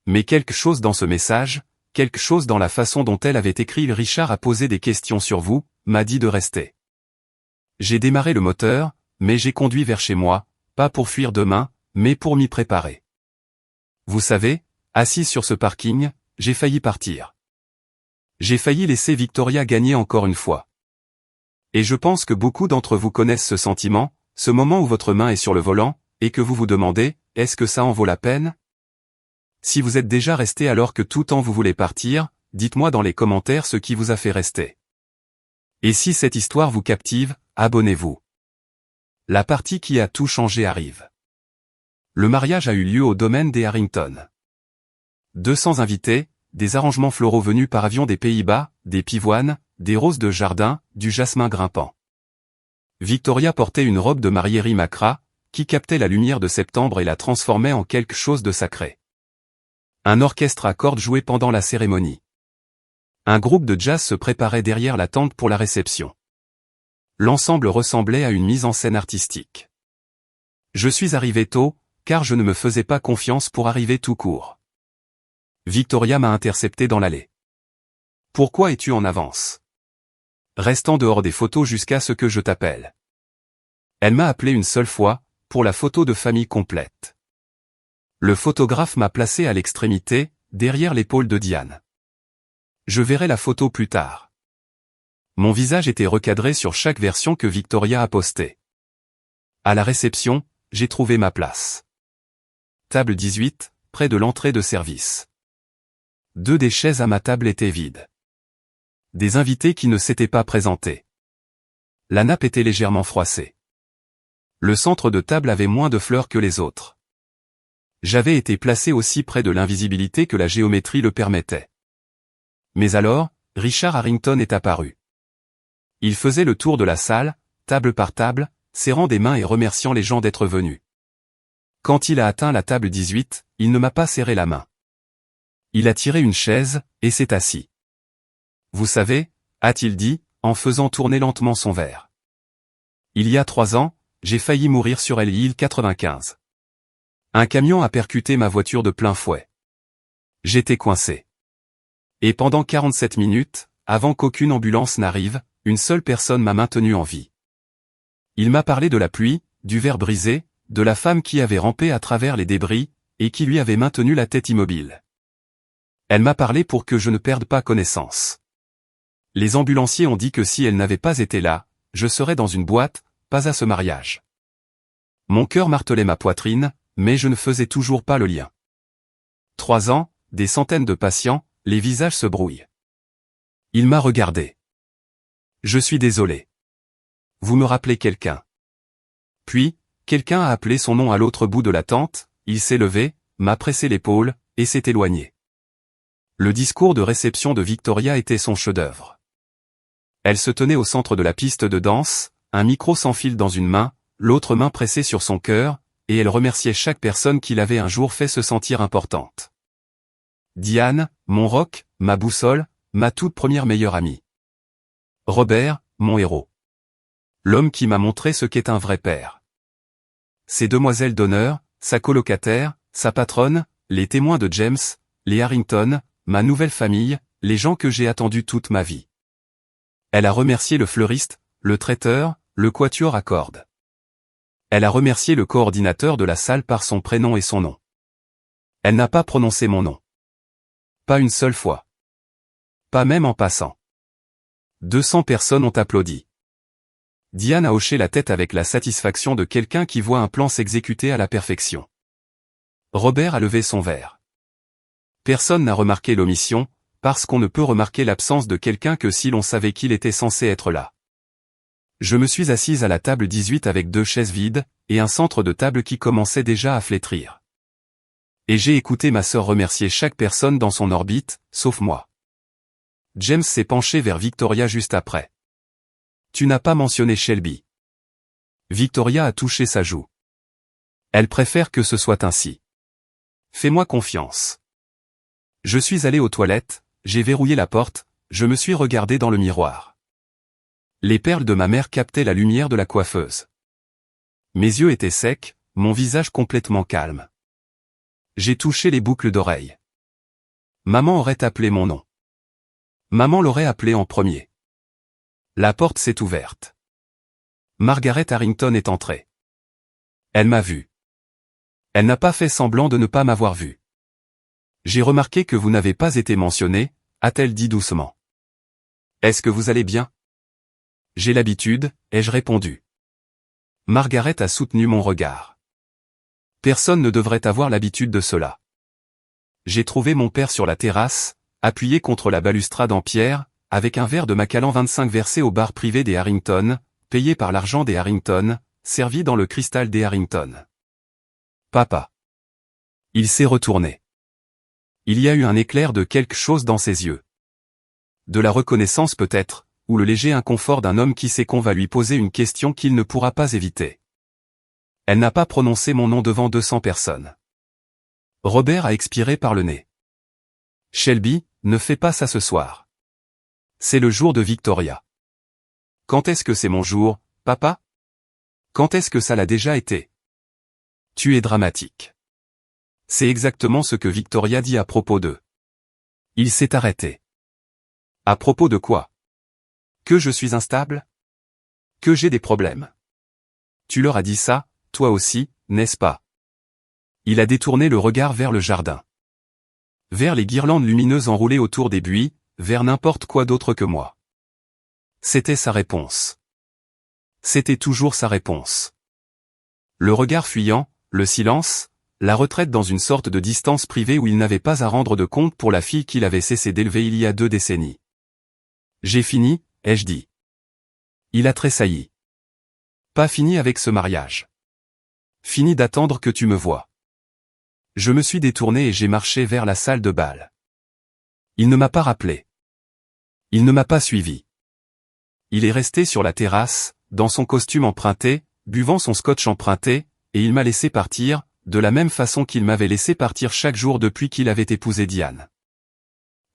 Mais quelque chose dans ce message, quelque chose dans la façon dont elle avait écrit Richard a posé des questions sur vous, m'a dit de rester. J'ai démarré le moteur, mais j'ai conduit vers chez moi, pas pour fuir demain, mais pour m'y préparer. Vous savez, assise sur ce parking, j'ai failli partir. J'ai failli laisser Victoria gagner encore une fois. Et je pense que beaucoup d'entre vous connaissent ce sentiment, ce moment où votre main est sur le volant, et que vous vous demandez, est-ce que ça en vaut la peine? Si vous êtes déjà resté alors que tout temps vous voulez partir, dites-moi dans les commentaires ce qui vous a fait rester. Et si cette histoire vous captive, abonnez-vous. La partie qui a tout changé arrive. Le mariage a eu lieu au domaine des Harrington. 200 invités, des arrangements floraux venus par avion des Pays-Bas, des pivoines, des roses de jardin, du jasmin grimpant. Victoria portait une robe de mariée Rimakra, qui captait la lumière de septembre et la transformait en quelque chose de sacré. Un orchestre à cordes jouait pendant la cérémonie. Un groupe de jazz se préparait derrière la tente pour la réception. L'ensemble ressemblait à une mise en scène artistique. Je suis arrivé tôt, car je ne me faisais pas confiance pour arriver tout court. Victoria m'a intercepté dans l'allée. « Pourquoi es-tu en avance ? Reste en dehors des photos jusqu'à ce que je t'appelle. » Elle m'a appelé une seule fois, pour la photo de famille complète. Le photographe m'a placé à l'extrémité, derrière l'épaule de Diane. Je verrai la photo plus tard. Mon visage était recadré sur chaque version que Victoria a postée. À la réception, j'ai trouvé ma place. Table 18, près de l'entrée de service. 2 des chaises à ma table étaient vides. Des invités qui ne s'étaient pas présentés. La nappe était légèrement froissée. Le centre de table avait moins de fleurs que les autres. J'avais été placé aussi près de l'invisibilité que la géométrie le permettait. Mais alors, Richard Harrington est apparu. Il faisait le tour de la salle, table par table, serrant des mains et remerciant les gens d'être venus. Quand il a atteint la table 18, il ne m'a pas serré la main. Il a tiré une chaise, et s'est assis. Vous savez, a-t-il dit, en faisant tourner lentement son verre. Il y a 3 ans, j'ai failli mourir sur l'île 95. Un camion a percuté ma voiture de plein fouet. J'étais coincé. Et pendant 47 minutes, avant qu'aucune ambulance n'arrive, une seule personne m'a maintenu en vie. Il m'a parlé de la pluie, du verre brisé, de la femme qui avait rampé à travers les débris, et qui lui avait maintenu la tête immobile. Elle m'a parlé pour que je ne perde pas connaissance. Les ambulanciers ont dit que si elle n'avait pas été là, je serais dans une boîte, pas à ce mariage. Mon cœur martelait ma poitrine, mais je ne faisais toujours pas le lien. 3 ans, des centaines de patients, les visages se brouillent. Il m'a regardé. Je suis désolé. Vous me rappelez quelqu'un. Puis, quelqu'un a appelé son nom à l'autre bout de la tente, il s'est levé, m'a pressé l'épaule, et s'est éloigné. Le discours de réception de Victoria était son chef-d'œuvre. Elle se tenait au centre de la piste de danse, un micro sans fil dans une main, l'autre main pressée sur son cœur, et elle remerciait chaque personne qui l'avait un jour fait se sentir importante. Diane, mon roc, ma boussole, ma toute première meilleure amie. Robert, mon héros. L'homme qui m'a montré ce qu'est un vrai père. Ses demoiselles d'honneur, sa colocataire, sa patronne, les témoins de James, les Harrington, ma nouvelle famille, les gens que j'ai attendus toute ma vie. Elle a remercié le fleuriste, le traiteur, le quatuor à cordes. Elle a remercié le coordinateur de la salle par son prénom et son nom. Elle n'a pas prononcé mon nom. Pas une seule fois. Pas même en passant. 200 personnes ont applaudi. Diane a hoché la tête avec la satisfaction de quelqu'un qui voit un plan s'exécuter à la perfection. Robert a levé son verre. Personne n'a remarqué l'omission, parce qu'on ne peut remarquer l'absence de quelqu'un que si l'on savait qu'il était censé être là. Je me suis assise à la table 18 avec 2 chaises vides, et un centre de table qui commençait déjà à flétrir. Et j'ai écouté ma sœur remercier chaque personne dans son orbite, sauf moi. James s'est penché vers Victoria juste après. Tu n'as pas mentionné Shelby. Victoria a touché sa joue. Elle préfère que ce soit ainsi. Fais-moi confiance. Je suis allé aux toilettes, j'ai verrouillé la porte, je me suis regardé dans le miroir. Les perles de ma mère captaient la lumière de la coiffeuse. Mes yeux étaient secs, mon visage complètement calme. J'ai touché les boucles d'oreilles. Maman aurait appelé mon nom. Maman l'aurait appelé en premier. La porte s'est ouverte. Margaret Harrington est entrée. Elle m'a vu. Elle n'a pas fait semblant de ne pas m'avoir vu. J'ai remarqué que vous n'avez pas été mentionné, a-t-elle dit doucement. Est-ce que vous allez bien? J'ai l'habitude, ai-je répondu. Margaret a soutenu mon regard. Personne ne devrait avoir l'habitude de cela. J'ai trouvé mon père sur la terrasse, appuyé contre la balustrade en pierre, avec un verre de Macallan 25 versé au bar privé des Harrington, payé par l'argent des Harrington, servi dans le cristal des Harrington. Papa. Il s'est retourné. Il y a eu un éclair de quelque chose dans ses yeux. De la reconnaissance peut-être, ou le léger inconfort d'un homme qui sait qu'on va lui poser une question qu'il ne pourra pas éviter. Elle n'a pas prononcé mon nom devant 200 personnes. Robert a expiré par le nez. Shelby, ne fais pas ça ce soir. C'est le jour de Victoria. Quand est-ce que c'est mon jour, papa? Quand est-ce que ça l'a déjà été? Tu es dramatique. C'est exactement ce que Victoria dit à propos d'eux. Il s'est arrêté. À propos de quoi? Que je suis instable? Que j'ai des problèmes? Tu leur as dit ça, toi aussi, n'est-ce pas? Il a détourné le regard vers le jardin. Vers les guirlandes lumineuses enroulées autour des buis, vers n'importe quoi d'autre que moi. C'était sa réponse. C'était toujours sa réponse. Le regard fuyant, le silence, la retraite dans une sorte de distance privée où il n'avait pas à rendre de compte pour la fille qu'il avait cessé d'élever il y a 2 décennies. J'ai fini, ai-je dit. Il a tressailli. Pas fini avec ce mariage. Fini d'attendre que tu me vois. Je me suis détourné et j'ai marché vers la salle de bal. Il ne m'a pas rappelé. Il ne m'a pas suivi. Il est resté sur la terrasse, dans son costume emprunté, buvant son scotch emprunté, et il m'a laissé partir, de la même façon qu'il m'avait laissé partir chaque jour depuis qu'il avait épousé Diane.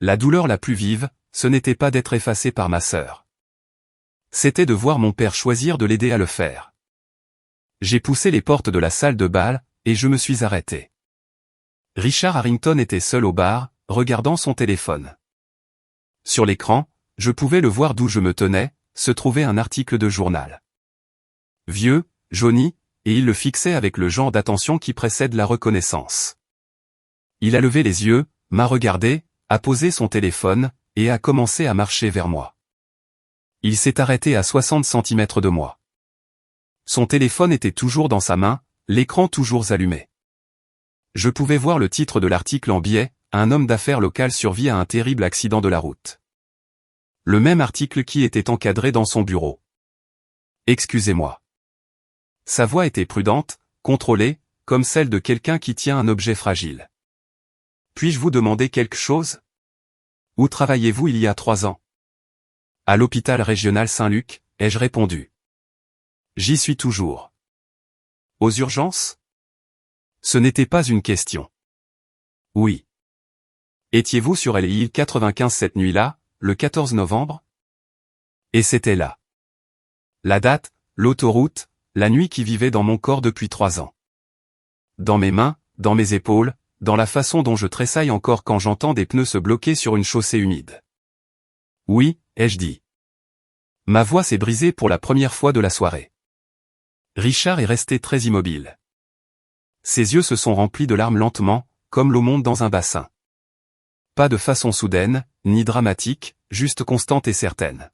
La douleur la plus vive, ce n'était pas d'être effacé par ma sœur. C'était de voir mon père choisir de l'aider à le faire. J'ai poussé les portes de la salle de bal, et je me suis arrêté. Richard Harrington était seul au bar, regardant son téléphone. Sur l'écran, je pouvais le voir d'où je me tenais, se trouvait un article de journal. Vieux, jauni, et il le fixait avec le genre d'attention qui précède la reconnaissance. Il a levé les yeux, m'a regardé, a posé son téléphone, et a commencé à marcher vers moi. Il s'est arrêté à 60 cm de moi. Son téléphone était toujours dans sa main, l'écran toujours allumé. Je pouvais voir le titre de l'article en biais, un homme d'affaires local survit à un terrible accident de la route. Le même article qui était encadré dans son bureau. Excusez-moi. Sa voix était prudente, contrôlée, comme celle de quelqu'un qui tient un objet fragile. Puis-je vous demander quelque chose? Où travaillez-vous il y a 3 ans? À l'hôpital régional Saint-Luc, ai-je répondu. J'y suis toujours. Aux urgences? Ce n'était pas une question. Oui. Étiez-vous sur l'île 95 cette nuit-là, le 14 novembre? Et c'était là. La date, l'autoroute, la nuit qui vivait dans mon corps depuis 3 ans. Dans mes mains, dans mes épaules, dans la façon dont je tressaille encore quand j'entends des pneus se bloquer sur une chaussée humide. Oui, ai-je dit. Ma voix s'est brisée pour la première fois de la soirée. Richard est resté très immobile. Ses yeux se sont remplis de larmes lentement, comme l'eau monte dans un bassin. Pas de façon soudaine, ni dramatique, juste constante et certaine.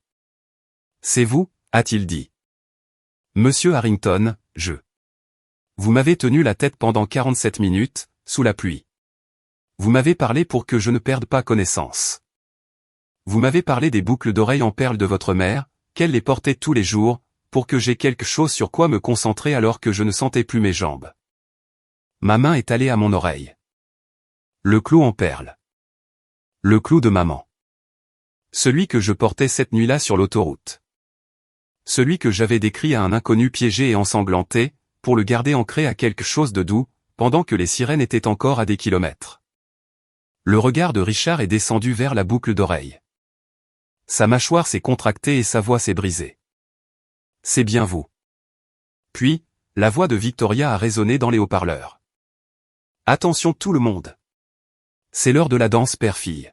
C'est vous, a-t-il dit. Monsieur Harrington, je. Vous m'avez tenu la tête pendant 47 minutes, sous la pluie. Vous m'avez parlé pour que je ne perde pas connaissance. Vous m'avez parlé des boucles d'oreilles en perles de votre mère, qu'elle les portait tous les jours, pour que j'aie quelque chose sur quoi me concentrer alors que je ne sentais plus mes jambes. Ma main est allée à mon oreille. Le clou en perles. Le clou de maman. Celui que je portais cette nuit-là sur l'autoroute. Celui que j'avais décrit à un inconnu piégé et ensanglanté, pour le garder ancré à quelque chose de doux, pendant que les sirènes étaient encore à des kilomètres. Le regard de Richard est descendu vers la boucle d'oreille. Sa mâchoire s'est contractée et sa voix s'est brisée. C'est bien vous. Puis, la voix de Victoria a résonné dans les haut-parleurs. Attention tout le monde. C'est l'heure de la danse père-fille.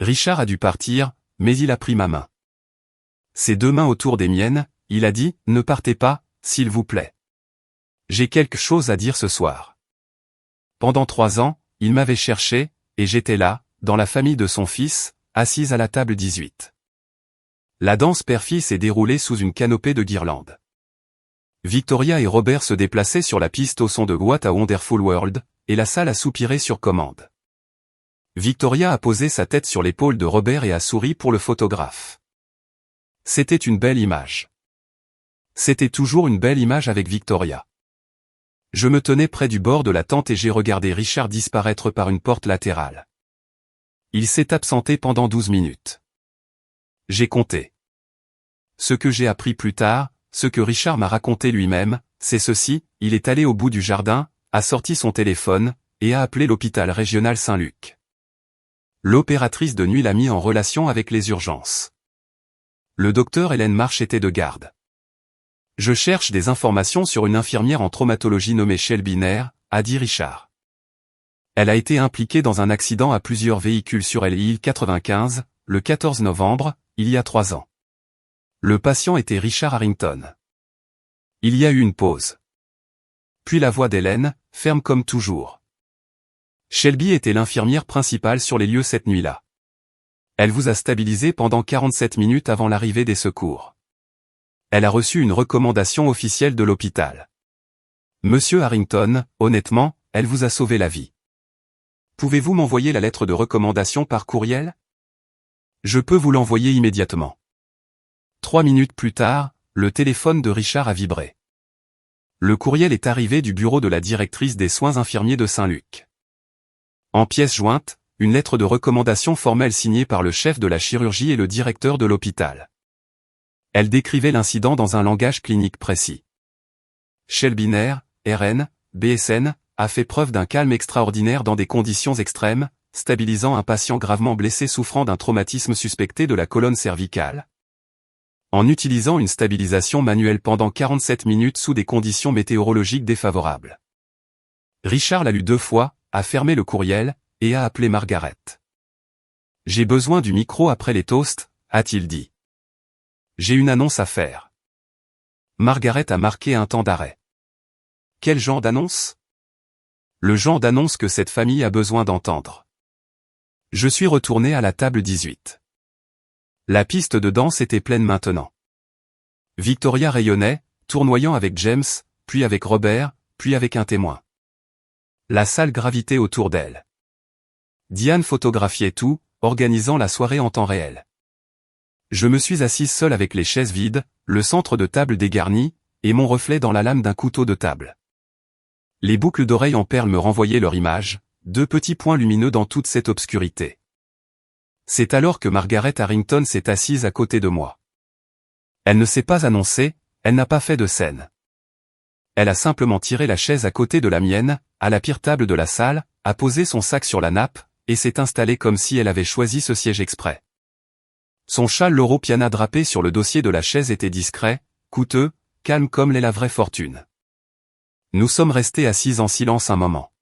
Richard a dû partir, mais il a pris ma main. Ses 2 mains autour des miennes, il a dit, ne partez pas, s'il vous plaît. J'ai quelque chose à dire ce soir. Pendant 3 ans, il m'avait cherché, et j'étais là, dans la famille de son fils, assise à la table 18. La danse père-fille s'est déroulée sous une canopée de guirlandes. Victoria et Robert se déplaçaient sur la piste au son de What a Wonderful World, et la salle a soupiré sur commande. Victoria a posé sa tête sur l'épaule de Robert et a souri pour le photographe. C'était une belle image. C'était toujours une belle image avec Victoria. Je me tenais près du bord de la tente et j'ai regardé Richard disparaître par une porte latérale. Il s'est absenté pendant 12 minutes. J'ai compté. Ce que j'ai appris plus tard, ce que Richard m'a raconté lui-même, c'est ceci: il est allé au bout du jardin, a sorti son téléphone, et a appelé l'hôpital régional Saint-Luc. L'opératrice de nuit l'a mis en relation avec les urgences. Le docteur Hélène Marsh était de garde. Je cherche des informations sur une infirmière en traumatologie nommée Shelby Nair, a dit Richard. Elle a été impliquée dans un accident à plusieurs véhicules sur l'île 95, le 14 novembre, il y a 3 ans. Le patient était Richard Harrington. Il y a eu une pause. Puis la voix d'Hélène, ferme comme toujours. Shelby était l'infirmière principale sur les lieux cette nuit-là. Elle vous a stabilisé pendant 47 minutes avant l'arrivée des secours. Elle a reçu une recommandation officielle de l'hôpital. Monsieur Harrington, honnêtement, elle vous a sauvé la vie. Pouvez-vous m'envoyer la lettre de recommandation par courriel? Je peux vous l'envoyer immédiatement. 3 minutes plus tard, le téléphone de Richard a vibré. Le courriel est arrivé du bureau de la directrice des soins infirmiers de Saint-Luc. En pièce jointe, une lettre de recommandation formelle signée par le chef de la chirurgie et le directeur de l'hôpital. Elle décrivait l'incident dans un langage clinique précis. Shelby Nair, RN, BSN, a fait preuve d'un calme extraordinaire dans des conditions extrêmes, stabilisant un patient gravement blessé souffrant d'un traumatisme suspecté de la colonne cervicale. En utilisant une stabilisation manuelle pendant 47 minutes sous des conditions météorologiques défavorables. Richard l'a lu 2 fois, a fermé le courriel, et a appelé Margaret. J'ai besoin du micro après les toasts, a-t-il dit. J'ai une annonce à faire. Margaret a marqué un temps d'arrêt. Quel genre d'annonce? Le genre d'annonce que cette famille a besoin d'entendre. Je suis retourné à la table 18. La piste de danse était pleine maintenant. Victoria rayonnait, tournoyant avec James, puis avec Robert, puis avec un témoin. La salle gravitait autour d'elle. Diane photographiait tout, organisant la soirée en temps réel. Je me suis assise seule avec les chaises vides, le centre de table dégarni, et mon reflet dans la lame d'un couteau de table. Les boucles d'oreilles en perles me renvoyaient leur image, 2 petits points lumineux dans toute cette obscurité. C'est alors que Margaret Harrington s'est assise à côté de moi. Elle ne s'est pas annoncée, elle n'a pas fait de scène. Elle a simplement tiré la chaise à côté de la mienne, à la pire table de la salle, a posé son sac sur la nappe, et s'est installée comme si elle avait choisi ce siège exprès. Son châle Loro Piana drapé sur le dossier de la chaise était discret, coûteux, calme comme l'est la vraie fortune. Nous sommes restés assis en silence un moment.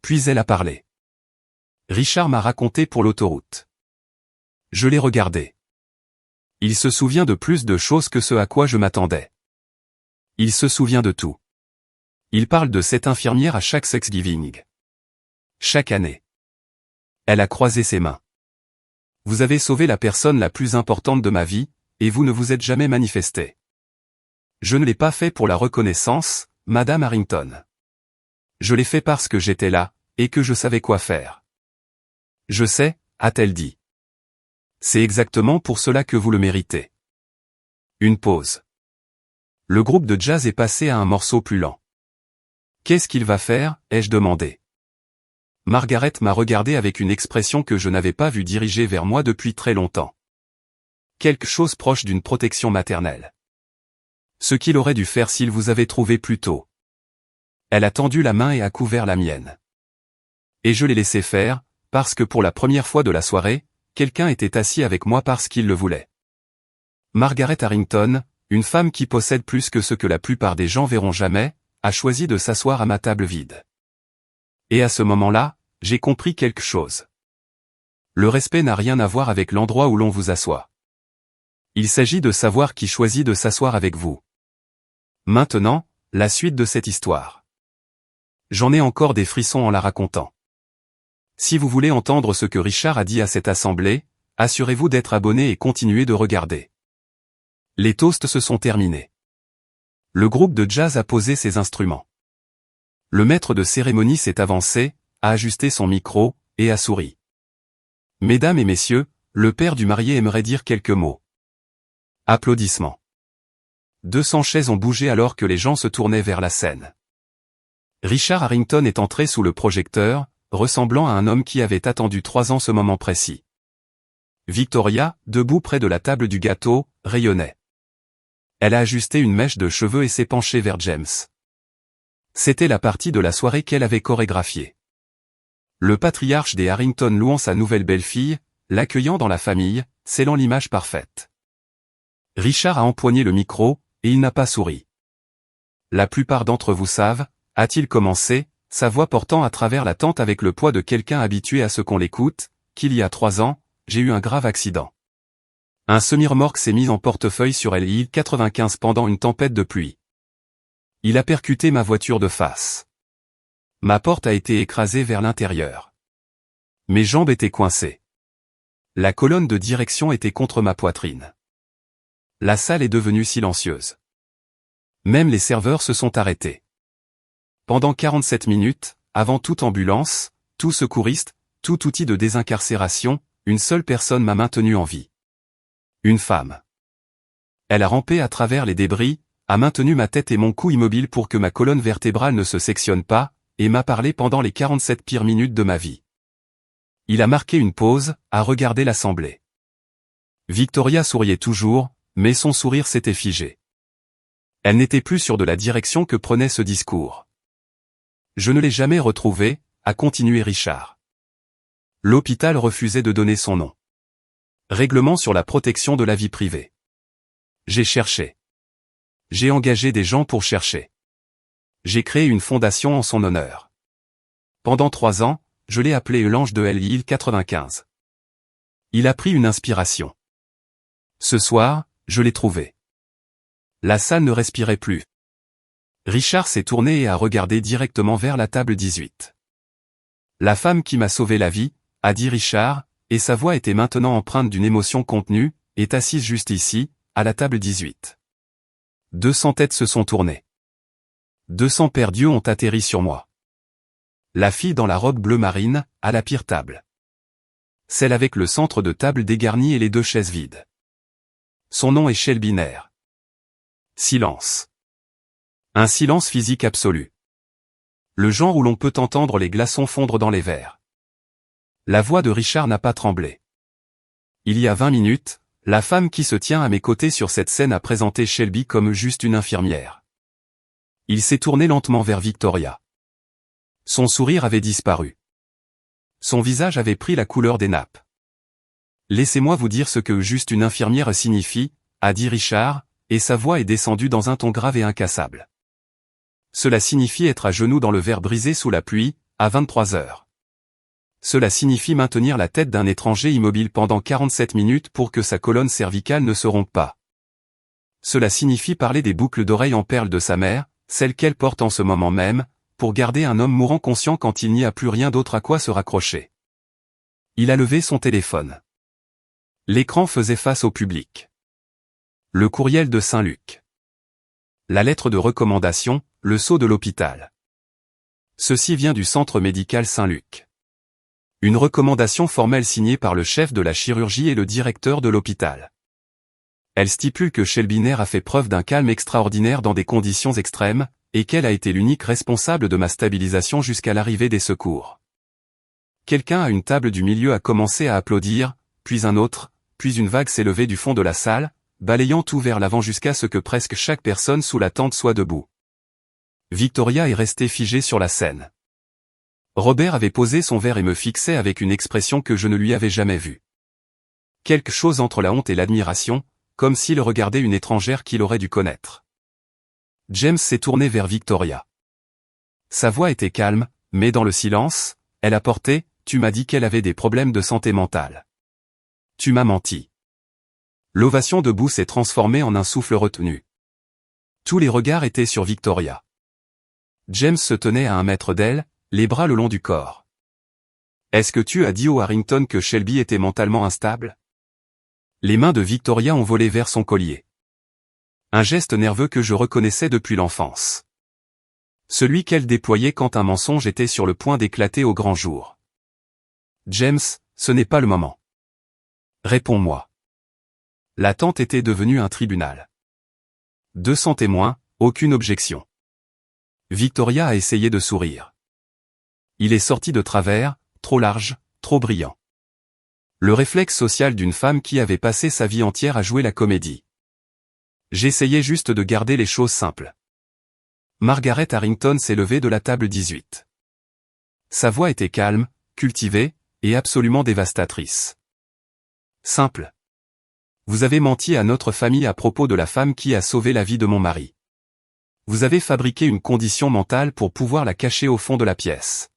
Puis elle a parlé. Richard m'a raconté pour l'autoroute. Je l'ai regardé. Il se souvient de plus de choses que ce à quoi je m'attendais. Il se souvient de tout. Il parle de cette infirmière à chaque Thanksgiving. Chaque année. Elle a croisé ses mains. Vous avez sauvé la personne la plus importante de ma vie, et vous ne vous êtes jamais manifesté. Je ne l'ai pas fait pour la reconnaissance, Madame Harrington. Je l'ai fait parce que j'étais là, et que je savais quoi faire. Je sais, a-t-elle dit. C'est exactement pour cela que vous le méritez. Une pause. Le groupe de jazz est passé à un morceau plus lent. Qu'est-ce qu'il va faire, ai-je demandé. Margaret m'a regardé avec une expression que je n'avais pas vue diriger vers moi depuis très longtemps. Quelque chose proche d'une protection maternelle. Ce qu'il aurait dû faire s'il vous avait trouvé plus tôt. Elle a tendu la main et a couvert la mienne. Et je l'ai laissé faire, parce que pour la première fois de la soirée, quelqu'un était assis avec moi parce qu'il le voulait. Margaret Harrington, une femme qui possède plus que ce que la plupart des gens verront jamais, a choisi de s'asseoir à ma table vide. Et à ce moment-là, j'ai compris quelque chose. Le respect n'a rien à voir avec l'endroit où l'on vous assoit. Il s'agit de savoir qui choisit de s'asseoir avec vous. Maintenant, la suite de cette histoire. J'en ai encore des frissons en la racontant. Si vous voulez entendre ce que Richard a dit à cette assemblée, assurez-vous d'être abonné et continuez de regarder. Les toasts se sont terminés. Le groupe de jazz a posé ses instruments. Le maître de cérémonie s'est avancé, a ajusté son micro, et a souri. Mesdames et messieurs, le père du marié aimerait dire quelques mots. Applaudissements. 200 chaises ont bougé alors que les gens se tournaient vers la scène. Richard Harrington est entré sous le projecteur, ressemblant à un homme qui avait attendu 3 ans ce moment précis. Victoria, debout près de la table du gâteau, rayonnait. Elle a ajusté une mèche de cheveux et s'est penchée vers James. C'était la partie de la soirée qu'elle avait chorégraphiée. Le patriarche des Harrington louant sa nouvelle belle-fille, l'accueillant dans la famille, scellant l'image parfaite. Richard a empoigné le micro, et il n'a pas souri. La plupart d'entre vous savent, a-t-il commencé, sa voix portant à travers la tente avec le poids de quelqu'un habitué à ce qu'on l'écoute, qu'il y a 3 ans, j'ai eu un grave accident. Un semi-remorque s'est mis en portefeuille sur l'I-95 pendant une tempête de pluie. Il a percuté ma voiture de face. Ma porte a été écrasée vers l'intérieur. Mes jambes étaient coincées. La colonne de direction était contre ma poitrine. La salle est devenue silencieuse. Même les serveurs se sont arrêtés. Pendant 47 minutes, avant toute ambulance, tout secouriste, tout outil de désincarcération, une seule personne m'a maintenu en vie. Une femme. Elle a rampé à travers les débris, a maintenu ma tête et mon cou immobile pour que ma colonne vertébrale ne se sectionne pas, et m'a parlé pendant les 47 pires minutes de ma vie. Il a marqué une pause, a regardé l'assemblée. Victoria souriait toujours, mais son sourire s'était figé. Elle n'était plus sûre de la direction que prenait ce discours. Je ne l'ai jamais retrouvée, a continué Richard. L'hôpital refusait de donner son nom. Règlement sur la protection de la vie privée. J'ai cherché. J'ai engagé des gens pour chercher. J'ai créé une fondation en son honneur. Pendant 3 ans, je l'ai appelé l'ange de l'I-95. Il a pris une inspiration. Ce soir, je l'ai trouvé. La salle ne respirait plus. Richard s'est tourné et a regardé directement vers la table 18. La femme qui m'a sauvé la vie, a dit Richard, et sa voix était maintenant empreinte d'une émotion contenue, est assise juste ici, à la table 18. 200 têtes se sont tournées. 200 paires d'yeux ont atterri sur moi. La fille dans la robe bleu marine, à la pire table. Celle avec le centre de table dégarni et les 2 chaises vides. Son nom est Shelby Nair. Silence. Un silence physique absolu. Le genre où l'on peut entendre les glaçons fondre dans les verres. La voix de Richard n'a pas tremblé. Il y a 20 minutes, la femme qui se tient à mes côtés sur cette scène a présenté Shelby comme juste une infirmière. Il s'est tourné lentement vers Victoria. Son sourire avait disparu. Son visage avait pris la couleur des nappes. Laissez-moi vous dire ce que juste une infirmière signifie, a dit Richard, et sa voix est descendue dans un ton grave et incassable. Cela signifie être à genoux dans le verre brisé sous la pluie, à 23 heures. Cela signifie maintenir la tête d'un étranger immobile pendant 47 minutes pour que sa colonne cervicale ne se rompe pas. Cela signifie parler des boucles d'oreilles en perles de sa mère, celles qu'elle porte en ce moment même, pour garder un homme mourant conscient quand il n'y a plus rien d'autre à quoi se raccrocher. Il a levé son téléphone. L'écran faisait face au public. Le courriel de Saint-Luc. La lettre de recommandation, le sceau de l'hôpital. Ceci vient du centre médical Saint-Luc. Une recommandation formelle signée par le chef de la chirurgie et le directeur de l'hôpital. Elle stipule que Shelby Nair a fait preuve d'un calme extraordinaire dans des conditions extrêmes, et qu'elle a été l'unique responsable de ma stabilisation jusqu'à l'arrivée des secours. Quelqu'un à une table du milieu a commencé à applaudir, puis un autre, puis une vague s'est levée du fond de la salle, balayant tout vers l'avant jusqu'à ce que presque chaque personne sous la tente soit debout. Victoria est restée figée sur la scène. Robert avait posé son verre et me fixait avec une expression que je ne lui avais jamais vue. Quelque chose entre la honte et l'admiration, comme s'il regardait une étrangère qu'il aurait dû connaître. James s'est tourné vers Victoria. Sa voix était calme, mais dans le silence, elle apportait, « Tu m'as dit qu'elle avait des problèmes de santé mentale. Tu m'as menti. » L'ovation debout s'est transformée en un souffle retenu. Tous les regards étaient sur Victoria. James se tenait à 1 mètre d'elle, les bras le long du corps. « Est-ce que tu as dit au Harrington que Shelby était mentalement instable ? Les mains de Victoria ont volé vers son collier. Un geste nerveux que je reconnaissais depuis l'enfance. Celui qu'elle déployait quand un mensonge était sur le point d'éclater au grand jour. James, ce n'est pas le moment. Réponds-moi. La tente était devenue un tribunal. 200 témoins, aucune objection. Victoria a essayé de sourire. Il est sorti de travers, trop large, trop brillant. Le réflexe social d'une femme qui avait passé sa vie entière à jouer la comédie. J'essayais juste de garder les choses simples. Margaret Harrington s'est levée de la table 18. Sa voix était calme, cultivée, et absolument dévastatrice. Simple. Vous avez menti à notre famille à propos de la femme qui a sauvé la vie de mon mari. Vous avez fabriqué une condition mentale pour pouvoir la cacher au fond de la pièce.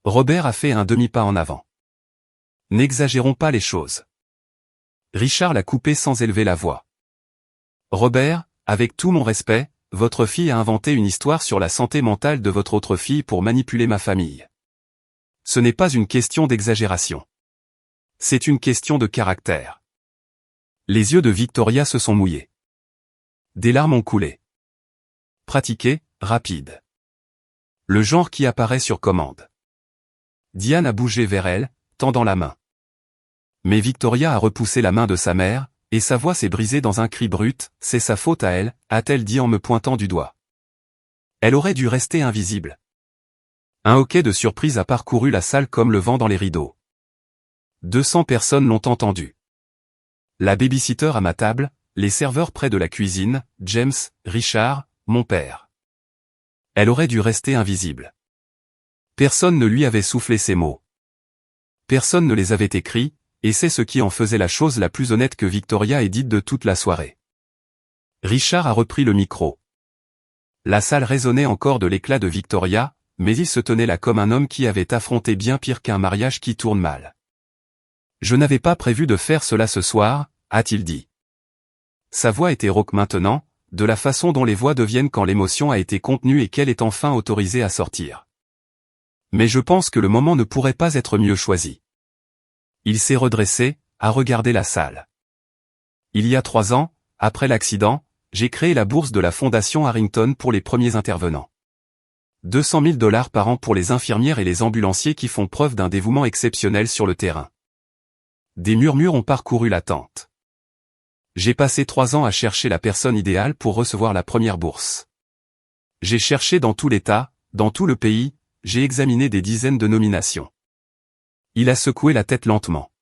Robert a fait un demi-pas en avant. N'exagérons pas les choses. Richard l'a coupé sans élever la voix. Robert, avec tout mon respect, votre fille a inventé une histoire sur la santé mentale de votre autre fille pour manipuler ma famille. Ce n'est pas une question d'exagération. C'est une question de caractère. Les yeux de Victoria se sont mouillés. Des larmes ont coulé. Pratiqué, rapide. Le genre qui apparaît sur commande. Diane a bougé vers elle, tendant la main. Mais Victoria a repoussé la main de sa mère, et sa voix s'est brisée dans un cri brut, « C'est sa faute à elle », a-t-elle dit en me pointant du doigt. Elle aurait dû rester invisible. Un hoquet de surprise a parcouru la salle comme le vent dans les rideaux. 200 personnes l'ont entendu. La babysitter à ma table, les serveurs près de la cuisine, James, Richard, mon père. Elle aurait dû rester invisible. Personne ne lui avait soufflé ces mots. Personne ne les avait écrits, et c'est ce qui en faisait la chose la plus honnête que Victoria ait dite de toute la soirée. Richard a repris le micro. La salle résonnait encore de l'éclat de Victoria, mais il se tenait là comme un homme qui avait affronté bien pire qu'un mariage qui tourne mal. Je n'avais pas prévu de faire cela ce soir, a-t-il dit. Sa voix était rauque maintenant, de la façon dont les voix deviennent quand l'émotion a été contenue et qu'elle est enfin autorisée à sortir. Mais je pense que le moment ne pourrait pas être mieux choisi. Il s'est redressé, a regardé la salle. Il y a 3 ans, après l'accident, j'ai créé la bourse de la Fondation Harrington pour les premiers intervenants. 200 000 $ par an pour les infirmières et les ambulanciers qui font preuve d'un dévouement exceptionnel sur le terrain. Des murmures ont parcouru la tente. J'ai passé 3 ans à chercher la personne idéale pour recevoir la première bourse. J'ai cherché dans tout l'État, dans tout le pays, j'ai examiné des dizaines de nominations. Il a secoué la tête lentement.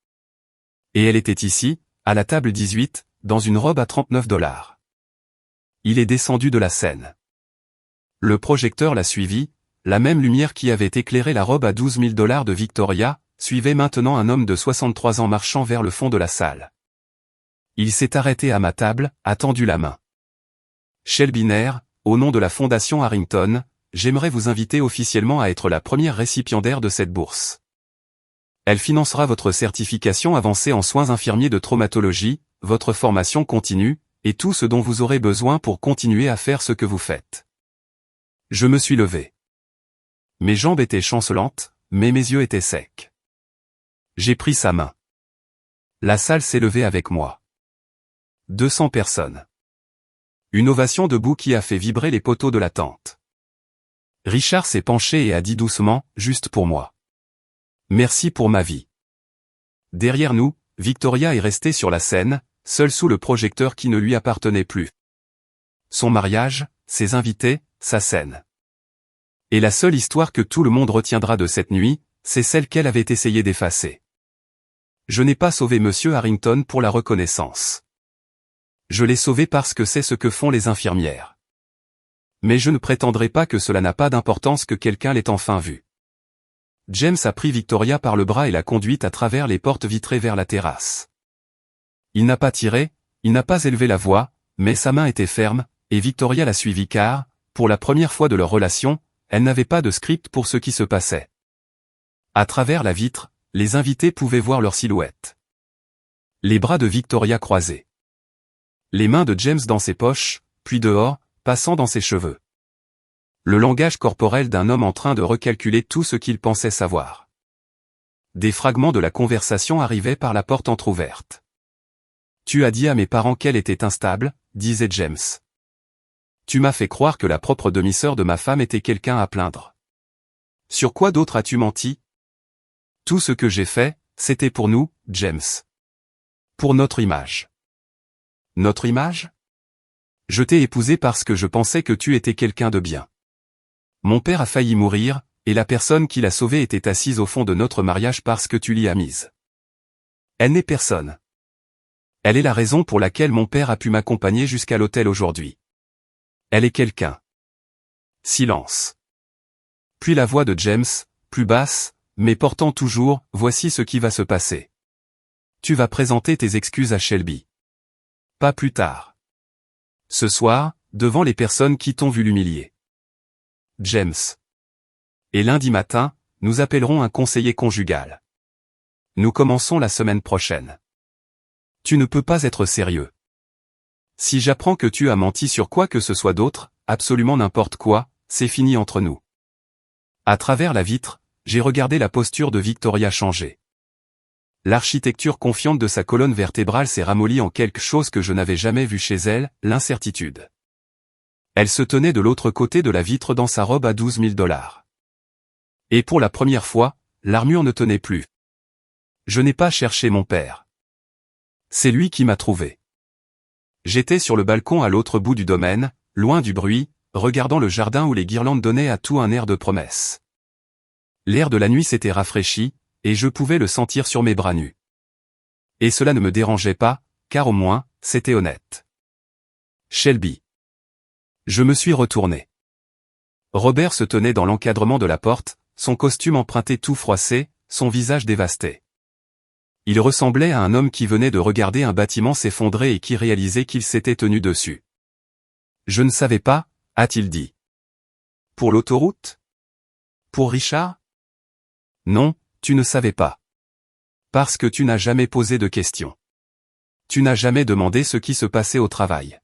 Et elle était ici, à la table 18, dans une robe à 39 $. Il est descendu de la scène. Le projecteur l'a suivi, la même lumière qui avait éclairé la robe à 12 000 $ de Victoria, suivait maintenant un homme de 63 ans marchant vers le fond de la salle. Il s'est arrêté à ma table, a tendu la main. Shelby Nair, au nom de la Fondation Harrington, j'aimerais vous inviter officiellement à être la première récipiendaire de cette bourse. Elle financera votre certification avancée en soins infirmiers de traumatologie, votre formation continue, et tout ce dont vous aurez besoin pour continuer à faire ce que vous faites. Je me suis levé. Mes jambes étaient chancelantes, mais mes yeux étaient secs. J'ai pris sa main. La salle s'est levée avec moi. 200 personnes. Une ovation debout qui a fait vibrer les poteaux de la tente. Richard s'est penché et a dit doucement, juste pour moi. Merci pour ma vie. Derrière nous, Victoria est restée sur la scène, seule sous le projecteur qui ne lui appartenait plus. Son mariage, ses invités, sa scène. Et la seule histoire que tout le monde retiendra de cette nuit, c'est celle qu'elle avait essayé d'effacer. Je n'ai pas sauvé Monsieur Harrington pour la reconnaissance. Je l'ai sauvé parce que c'est ce que font les infirmières. Mais je ne prétendrai pas que cela n'a pas d'importance que quelqu'un l'ait enfin vu. James a pris Victoria par le bras et l'a conduite à travers les portes vitrées vers la terrasse. Il n'a pas tiré, il n'a pas élevé la voix, mais sa main était ferme, et Victoria l'a suivi car, pour la première fois de leur relation, elle n'avait pas de script pour ce qui se passait. À travers la vitre, les invités pouvaient voir leur silhouette. Les bras de Victoria croisés. Les mains de James dans ses poches, puis dehors, passant dans ses cheveux. Le langage corporel d'un homme en train de recalculer tout ce qu'il pensait savoir. Des fragments de la conversation arrivaient par la porte entr'ouverte. Tu as dit à mes parents qu'elle était instable, disait James. Tu m'as fait croire que la propre demi-sœur de ma femme était quelqu'un à plaindre. Sur quoi d'autre as-tu menti? Tout ce que j'ai fait, c'était pour nous, James. Pour notre image. Notre image? Je t'ai épousé parce que je pensais que tu étais quelqu'un de bien. Mon père a failli mourir, et la personne qui l'a sauvé était assise au fond de notre mariage parce que tu l'y as mise. Elle n'est personne. Elle est la raison pour laquelle mon père a pu m'accompagner jusqu'à l'hôtel aujourd'hui. Elle est quelqu'un. Silence. Puis la voix de James, plus basse, mais portant toujours, voici ce qui va se passer. Tu vas présenter tes excuses à Shelby. Pas plus tard. Ce soir, devant les personnes qui t'ont vu l'humilier. James. Et lundi matin, nous appellerons un conseiller conjugal. Nous commençons la semaine prochaine. Tu ne peux pas être sérieux. Si j'apprends que tu as menti sur quoi que ce soit d'autre, absolument n'importe quoi, c'est fini entre nous. À travers la vitre, j'ai regardé la posture de Victoria changer. L'architecture confiante de sa colonne vertébrale s'est ramollie en quelque chose que je n'avais jamais vu chez elle, l'incertitude. Elle se tenait de l'autre côté de la vitre dans sa robe à $12 000. Et pour la première fois, l'armure ne tenait plus. Je n'ai pas cherché mon père. C'est lui qui m'a trouvé. J'étais sur le balcon à l'autre bout du domaine, loin du bruit, regardant le jardin où les guirlandes donnaient à tout un air de promesse. L'air de la nuit s'était rafraîchi, et je pouvais le sentir sur mes bras nus. Et cela ne me dérangeait pas, car au moins, c'était honnête. Shelby. Je me suis retourné. Robert se tenait dans l'encadrement de la porte, son costume emprunté tout froissé, son visage dévasté. Il ressemblait à un homme qui venait de regarder un bâtiment s'effondrer et qui réalisait qu'il s'était tenu dessus. Je ne savais pas, a-t-il dit. Pour l'autoroute? Pour Richard? Non, tu ne savais pas. Parce que tu n'as jamais posé de questions. Tu n'as jamais demandé ce qui se passait au travail.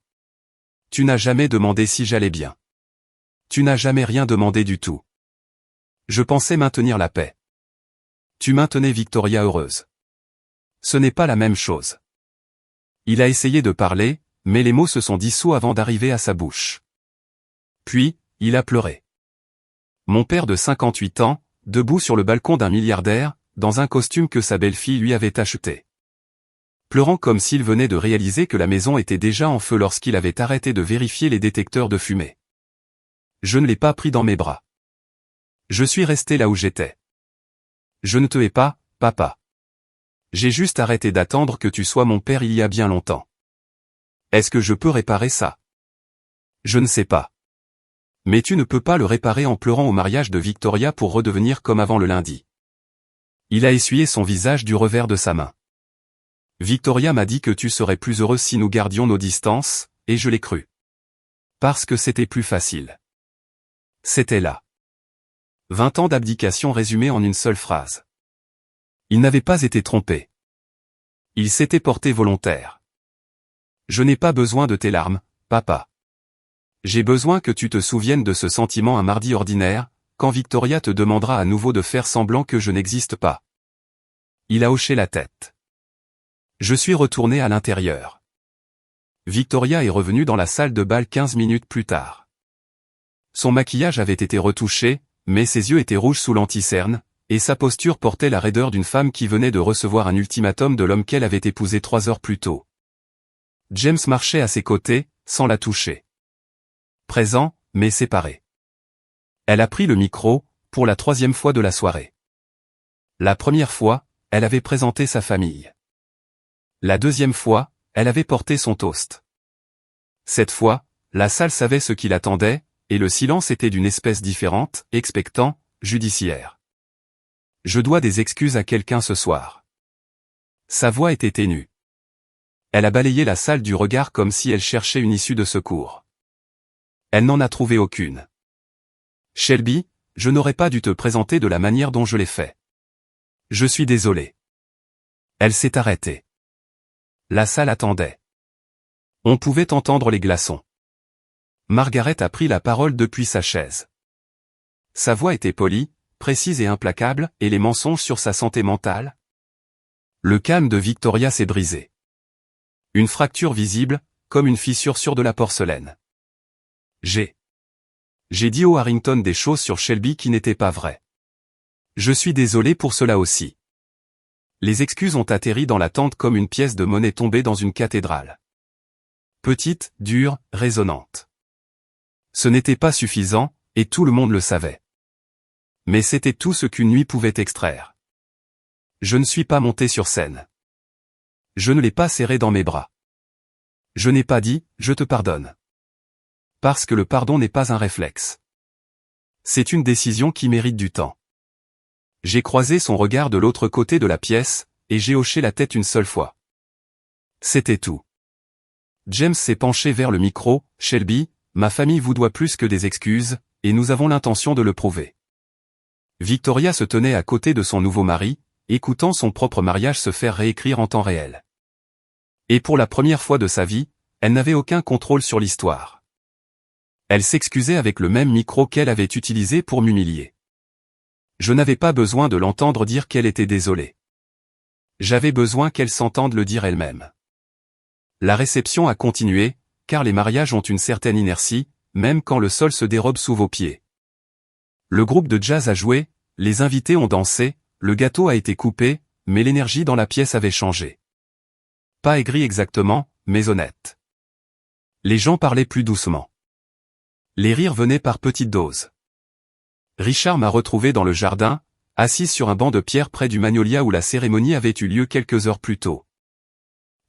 Tu n'as jamais demandé si j'allais bien. Tu n'as jamais rien demandé du tout. Je pensais maintenir la paix. Tu maintenais Victoria heureuse. Ce n'est pas la même chose. Il a essayé de parler, mais les mots se sont dissous avant d'arriver à sa bouche. Puis, il a pleuré. Mon père de 58 ans, debout sur le balcon d'un milliardaire, dans un costume que sa belle-fille lui avait acheté. Pleurant comme s'il venait de réaliser que la maison était déjà en feu lorsqu'il avait arrêté de vérifier les détecteurs de fumée. Je ne l'ai pas pris dans mes bras. Je suis resté là où j'étais. Je ne te hais pas, papa. J'ai juste arrêté d'attendre que tu sois mon père il y a bien longtemps. Est-ce que je peux réparer ça? Je ne sais pas. Mais tu ne peux pas le réparer en pleurant au mariage de Victoria pour redevenir comme avant le lundi. Il a essuyé son visage du revers de sa main. Victoria m'a dit que tu serais plus heureux si nous gardions nos distances, et je l'ai cru. Parce que c'était plus facile. C'était là. 20 ans d'abdication résumés en une seule phrase. Il n'avait pas été trompé. Il s'était porté volontaire. Je n'ai pas besoin de tes larmes, papa. J'ai besoin que tu te souviennes de ce sentiment un mardi ordinaire, quand Victoria te demandera à nouveau de faire semblant que je n'existe pas. Il a hoché la tête. Je suis retourné à l'intérieur. Victoria est revenue dans la salle de bal 15 minutes plus tard. Son maquillage avait été retouché, mais ses yeux étaient rouges sous l'anticerne, et sa posture portait la raideur d'une femme qui venait de recevoir un ultimatum de l'homme qu'elle avait épousé 3 heures plus tôt. James marchait à ses côtés, sans la toucher. Présent, mais séparé. Elle a pris le micro, pour la 3e fois de la soirée. La première fois, elle avait présenté sa famille. La 2e fois, elle avait porté son toast. Cette fois, la salle savait ce qui l'attendait, et le silence était d'une espèce différente, expectant, judiciaire. Je dois des excuses à quelqu'un ce soir. Sa voix était ténue. Elle a balayé la salle du regard comme si elle cherchait une issue de secours. Elle n'en a trouvé aucune. Shelby, je n'aurais pas dû te présenter de la manière dont je l'ai fait. Je suis désolé. Elle s'est arrêtée. La salle attendait. On pouvait entendre les glaçons. Margaret a pris la parole depuis sa chaise. Sa voix était polie, précise et implacable, et les mensonges sur sa santé mentale? Le calme de Victoria s'est brisé. Une fracture visible, comme une fissure sur de la porcelaine. J'ai dit au Harrington des choses sur Shelby qui n'étaient pas vraies. Je suis désolé pour cela aussi. Les excuses ont atterri dans la tente comme une pièce de monnaie tombée dans une cathédrale. Petite, dure, résonnante. Ce n'était pas suffisant, et tout le monde le savait. Mais c'était tout ce qu'une nuit pouvait extraire. Je ne suis pas monté sur scène. Je ne l'ai pas serré dans mes bras. Je n'ai pas dit « je te pardonne ». Parce que le pardon n'est pas un réflexe. C'est une décision qui mérite du temps. J'ai croisé son regard de l'autre côté de la pièce, et j'ai hoché la tête une seule fois. C'était tout. James s'est penché vers le micro. « Shelby, ma famille vous doit plus que des excuses, et nous avons l'intention de le prouver. » Victoria se tenait à côté de son nouveau mari, écoutant son propre mariage se faire réécrire en temps réel. Et pour la première fois de sa vie, elle n'avait aucun contrôle sur l'histoire. Elle s'excusait avec le même micro qu'elle avait utilisé pour m'humilier. Je n'avais pas besoin de l'entendre dire qu'elle était désolée. J'avais besoin qu'elle s'entende le dire elle-même. La réception a continué, car les mariages ont une certaine inertie, même quand le sol se dérobe sous vos pieds. Le groupe de jazz a joué, les invités ont dansé, le gâteau a été coupé, mais l'énergie dans la pièce avait changé. Pas aigri exactement, mais honnête. Les gens parlaient plus doucement. Les rires venaient par petites doses. Richard m'a retrouvé dans le jardin, assise sur un banc de pierre près du magnolia où la cérémonie avait eu lieu quelques heures plus tôt.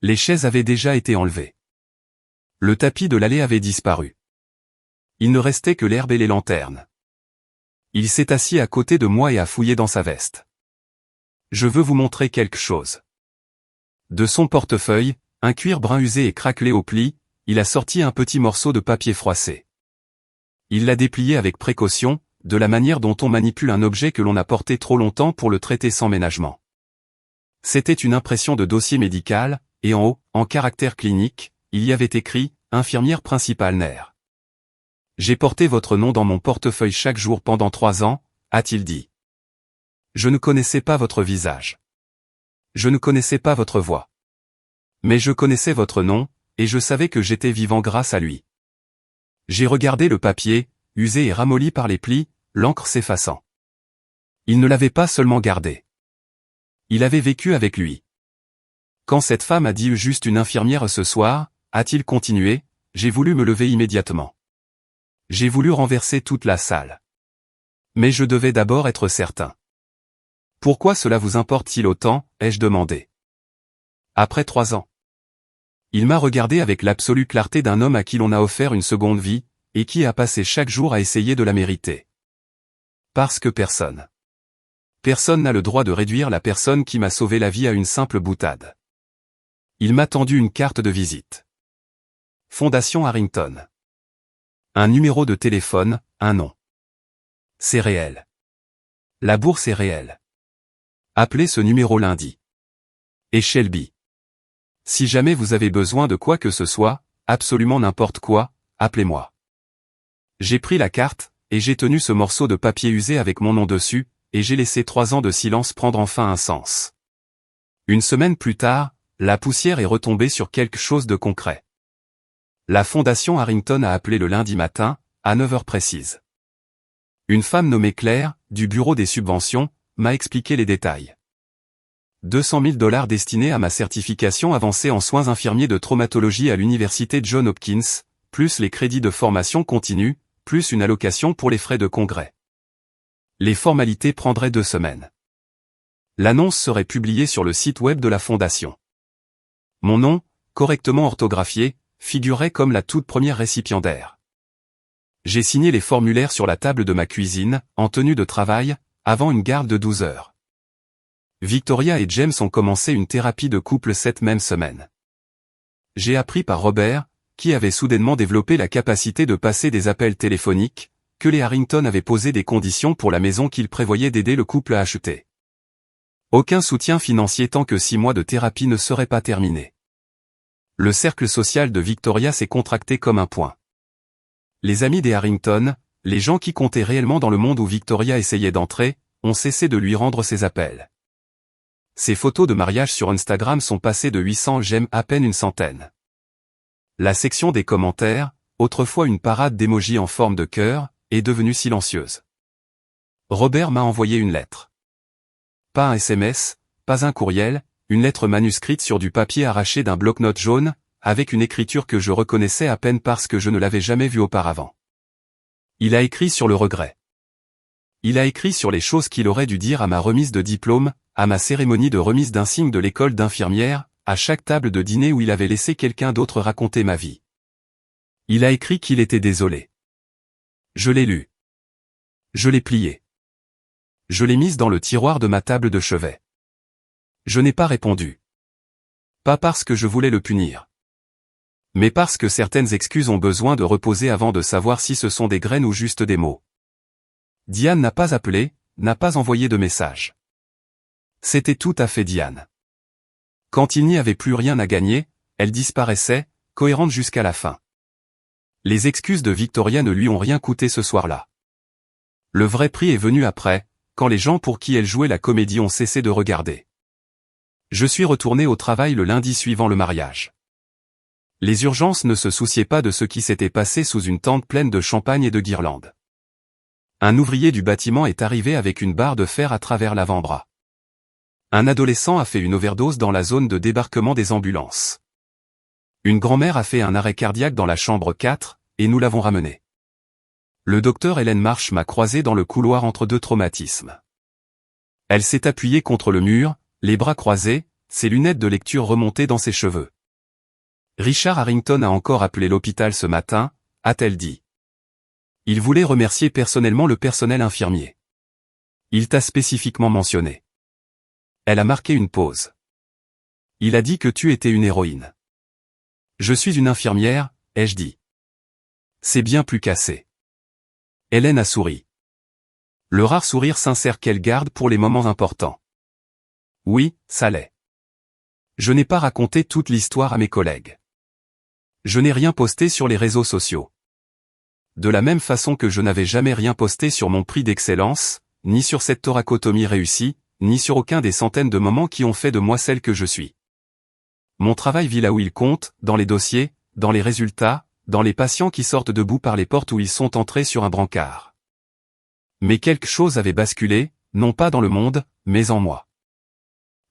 Les chaises avaient déjà été enlevées. Le tapis de l'allée avait disparu. Il ne restait que l'herbe et les lanternes. Il s'est assis à côté de moi et a fouillé dans sa veste. Je veux vous montrer quelque chose. De son portefeuille, un cuir brun usé et craquelé au pli, il a sorti un petit morceau de papier froissé. Il l'a déplié avec précaution, de la manière dont on manipule un objet que l'on a porté trop longtemps pour le traiter sans ménagement. C'était une impression de dossier médical, et en haut, en caractère clinique, il y avait écrit « Infirmière principale NER ». J'ai porté votre nom dans mon portefeuille chaque jour pendant 3 ans, a-t-il dit. Je ne connaissais pas votre visage. Je ne connaissais pas votre voix. Mais je connaissais votre nom, et je savais que j'étais vivant grâce à lui. J'ai regardé le papier, usé et ramolli par les plis, l'encre s'effaçant. Il ne l'avait pas seulement gardé. Il avait vécu avec lui. Quand cette femme a dit juste une infirmière ce soir, a-t-il continué, j'ai voulu me lever immédiatement. J'ai voulu renverser toute la salle. Mais je devais d'abord être certain. Pourquoi cela vous importe-t-il autant, ai-je demandé. Après 3 ans. Il m'a regardé avec l'absolue clarté d'un homme à qui l'on a offert une seconde vie, et qui a passé chaque jour à essayer de la mériter. Parce que personne n'a le droit de réduire la personne qui m'a sauvé la vie à une simple boutade. Il m'a tendu une carte de visite. Fondation Harrington. Un numéro de téléphone, un nom. C'est réel. La bourse est réelle. Appelez ce numéro lundi. Et Shelby. Si jamais vous avez besoin de quoi que ce soit, absolument n'importe quoi, appelez-moi. J'ai pris la carte, et j'ai tenu ce morceau de papier usé avec mon nom dessus, et j'ai laissé 3 ans de silence prendre enfin un sens. Une semaine plus tard, la poussière est retombée sur quelque chose de concret. La fondation Harrington a appelé le lundi matin, à 9 heures précises. Une femme nommée Claire, du bureau des subventions, m'a expliqué les détails. 200 000 $ destinés à ma certification avancée en soins infirmiers de traumatologie à l'université Johns Hopkins, plus les crédits de formation continue, plus une allocation pour les frais de congrès. Les formalités prendraient 2 semaines. L'annonce serait publiée sur le site web de la fondation. Mon nom, correctement orthographié, figurait comme la toute première récipiendaire. J'ai signé les formulaires sur la table de ma cuisine, en tenue de travail, avant une garde de 12 heures. Victoria et James ont commencé une thérapie de couple cette même semaine. J'ai appris par Robert, qui avait soudainement développé la capacité de passer des appels téléphoniques, que les Harrington avaient posé des conditions pour la maison qu'ils prévoyaient d'aider le couple à acheter. Aucun soutien financier tant que 6 mois de thérapie ne seraient pas terminés. Le cercle social de Victoria s'est contracté comme un point. Les amis des Harrington, les gens qui comptaient réellement dans le monde où Victoria essayait d'entrer, ont cessé de lui rendre ses appels. Ses photos de mariage sur Instagram sont passées de 800 j'aime à peine une centaine. La section des commentaires, autrefois une parade d'émojis en forme de cœur, est devenue silencieuse. Robert m'a envoyé une lettre. Pas un SMS, pas un courriel, une lettre manuscrite sur du papier arraché d'un bloc-notes jaune, avec une écriture que je reconnaissais à peine parce que je ne l'avais jamais vue auparavant. Il a écrit sur le regret. Il a écrit sur les choses qu'il aurait dû dire à ma remise de diplôme, à ma cérémonie de remise d'insigne de l'école d'infirmière, à chaque table de dîner où il avait laissé quelqu'un d'autre raconter ma vie. Il a écrit qu'il était désolé. Je l'ai lu. Je l'ai plié. Je l'ai mise dans le tiroir de ma table de chevet. Je n'ai pas répondu. Pas parce que je voulais le punir. Mais parce que certaines excuses ont besoin de reposer avant de savoir si ce sont des graines ou juste des mots. Diane n'a pas appelé, n'a pas envoyé de message. C'était tout à fait Diane. Quand il n'y avait plus rien à gagner, elle disparaissait, cohérente jusqu'à la fin. Les excuses de Victoria ne lui ont rien coûté ce soir-là. Le vrai prix est venu après, quand les gens pour qui elle jouait la comédie ont cessé de regarder. Je suis retourné au travail le lundi suivant le mariage. Les urgences ne se souciaient pas de ce qui s'était passé sous une tente pleine de champagne et de guirlandes. Un ouvrier du bâtiment est arrivé avec une barre de fer à travers l'avant-bras. Un adolescent a fait une overdose dans la zone de débarquement des ambulances. Une grand-mère a fait un arrêt cardiaque dans la chambre 4, et nous l'avons ramenée. Le docteur Hélène Marsh m'a croisé dans le couloir entre deux traumatismes. Elle s'est appuyée contre le mur, les bras croisés, ses lunettes de lecture remontées dans ses cheveux. Richard Harrington a encore appelé l'hôpital ce matin, a-t-elle dit. Il voulait remercier personnellement le personnel infirmier. Il t'a spécifiquement mentionné. Elle a marqué une pause. Il a dit que tu étais une héroïne. Je suis une infirmière, ai-je dit. C'est bien plus qu'assez. Hélène a souri. Le rare sourire sincère qu'elle garde pour les moments importants. Oui, ça l'est. Je n'ai pas raconté toute l'histoire à mes collègues. Je n'ai rien posté sur les réseaux sociaux. De la même façon que je n'avais jamais rien posté sur mon prix d'excellence, ni sur cette thoracotomie réussie, ni sur aucun des centaines de moments qui ont fait de moi celle que je suis. Mon travail vit là où il compte, dans les dossiers, dans les résultats, dans les patients qui sortent debout par les portes où ils sont entrés sur un brancard. Mais quelque chose avait basculé, non pas dans le monde, mais en moi.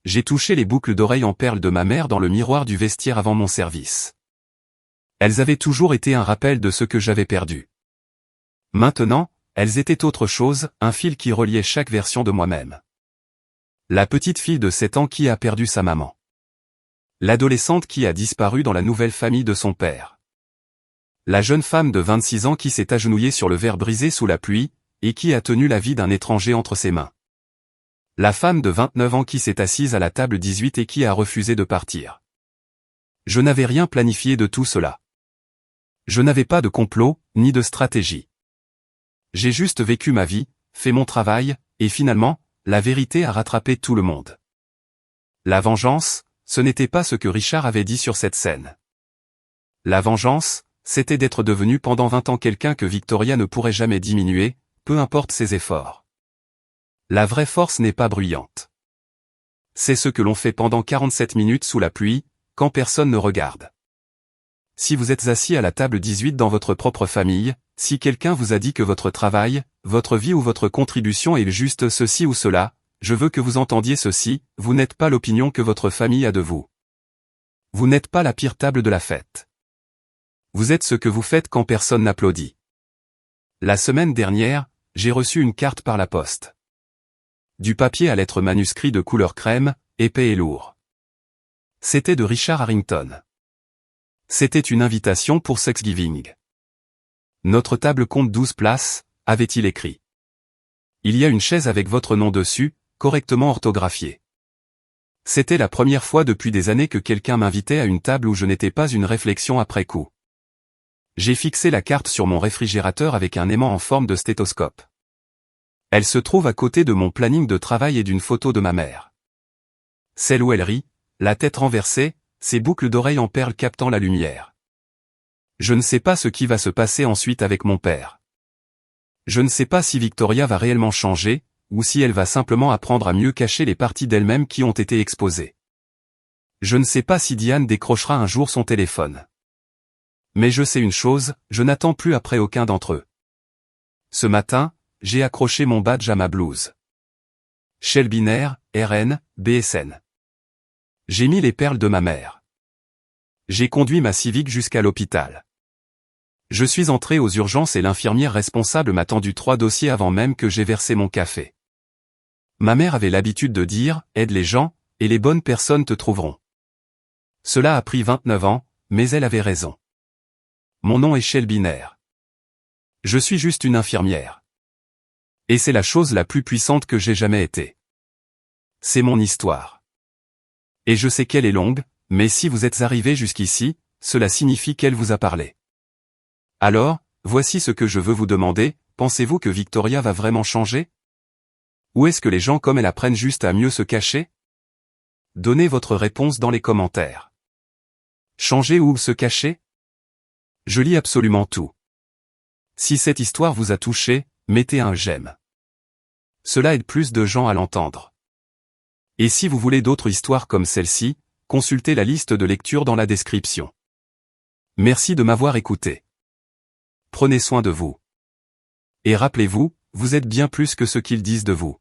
J'ai touché les boucles d'oreilles en perles de ma mère dans le miroir du vestiaire avant mon service. Elles avaient toujours été un rappel de ce que j'avais perdu. Maintenant, elles étaient autre chose, un fil qui reliait chaque version de moi-même. La petite fille de 7 ans qui a perdu sa maman. L'adolescente qui a disparu dans la nouvelle famille de son père. La jeune femme de 26 ans qui s'est agenouillée sur le verre brisé sous la pluie, et qui a tenu la vie d'un étranger entre ses mains. La femme de 29 ans qui s'est assise à la table 18 et qui a refusé de partir. Je n'avais rien planifié de tout cela. Je n'avais pas de complot, ni de stratégie. J'ai juste vécu ma vie, fait mon travail, et finalement, la vérité a rattrapé tout le monde. La vengeance, ce n'était pas ce que Richard avait dit sur cette scène. La vengeance, c'était d'être devenu pendant 20 ans quelqu'un que Victoria ne pourrait jamais diminuer, peu importe ses efforts. La vraie force n'est pas bruyante. C'est ce que l'on fait pendant 47 minutes sous la pluie, quand personne ne regarde. Si vous êtes assis à la table 18 dans votre propre famille, si quelqu'un vous a dit que votre travail, votre vie ou votre contribution est juste ceci ou cela, je veux que vous entendiez ceci, vous n'êtes pas l'opinion que votre famille a de vous. Vous n'êtes pas la pire table de la fête. Vous êtes ce que vous faites quand personne n'applaudit. La semaine dernière, j'ai reçu une carte par la poste. Du papier à lettres manuscrit de couleur crème, épais et lourd. C'était de Richard Harrington. C'était une invitation pour Thanksgiving. Notre table compte 12 places, avait-il écrit. Il y a une chaise avec votre nom dessus, correctement orthographié. C'était la première fois depuis des années que quelqu'un m'invitait à une table où je n'étais pas une réflexion après coup. J'ai fixé la carte sur mon réfrigérateur avec un aimant en forme de stéthoscope. Elle se trouve à côté de mon planning de travail et d'une photo de ma mère. Celle où elle rit, la tête renversée, ses boucles d'oreilles en perles captant la lumière. Je ne sais pas ce qui va se passer ensuite avec mon père. Je ne sais pas si Victoria va réellement changer, ou si elle va simplement apprendre à mieux cacher les parties d'elle-même qui ont été exposées. Je ne sais pas si Diane décrochera un jour son téléphone. Mais je sais une chose, je n'attends plus après aucun d'entre eux. Ce matin, j'ai accroché mon badge à ma blouse. Shell binaire, RN, BSN. J'ai mis les perles de ma mère. J'ai conduit ma Civic jusqu'à l'hôpital. Je suis entré aux urgences et l'infirmière responsable m'a tendu 3 dossiers avant même que j'aie versé mon café. Ma mère avait l'habitude de dire « Aide les gens, et les bonnes personnes te trouveront ». Cela a pris 29 ans, mais elle avait raison. Mon nom est Shell binaire. Je suis juste une infirmière. Et c'est la chose la plus puissante que j'ai jamais été. C'est mon histoire. Et je sais qu'elle est longue, mais si vous êtes arrivé jusqu'ici, cela signifie qu'elle vous a parlé. Alors, voici ce que je veux vous demander, pensez-vous que Victoria va vraiment changer? Ou est-ce que les gens comme elle apprennent juste à mieux se cacher? Donnez votre réponse dans les commentaires. Changer ou se cacher? Je lis absolument tout. Si cette histoire vous a touché, mettez un j'aime. Cela aide plus de gens à l'entendre. Et si vous voulez d'autres histoires comme celle-ci, consultez la liste de lecture dans la description. Merci de m'avoir écouté. Prenez soin de vous. Et rappelez-vous, vous êtes bien plus que ce qu'ils disent de vous.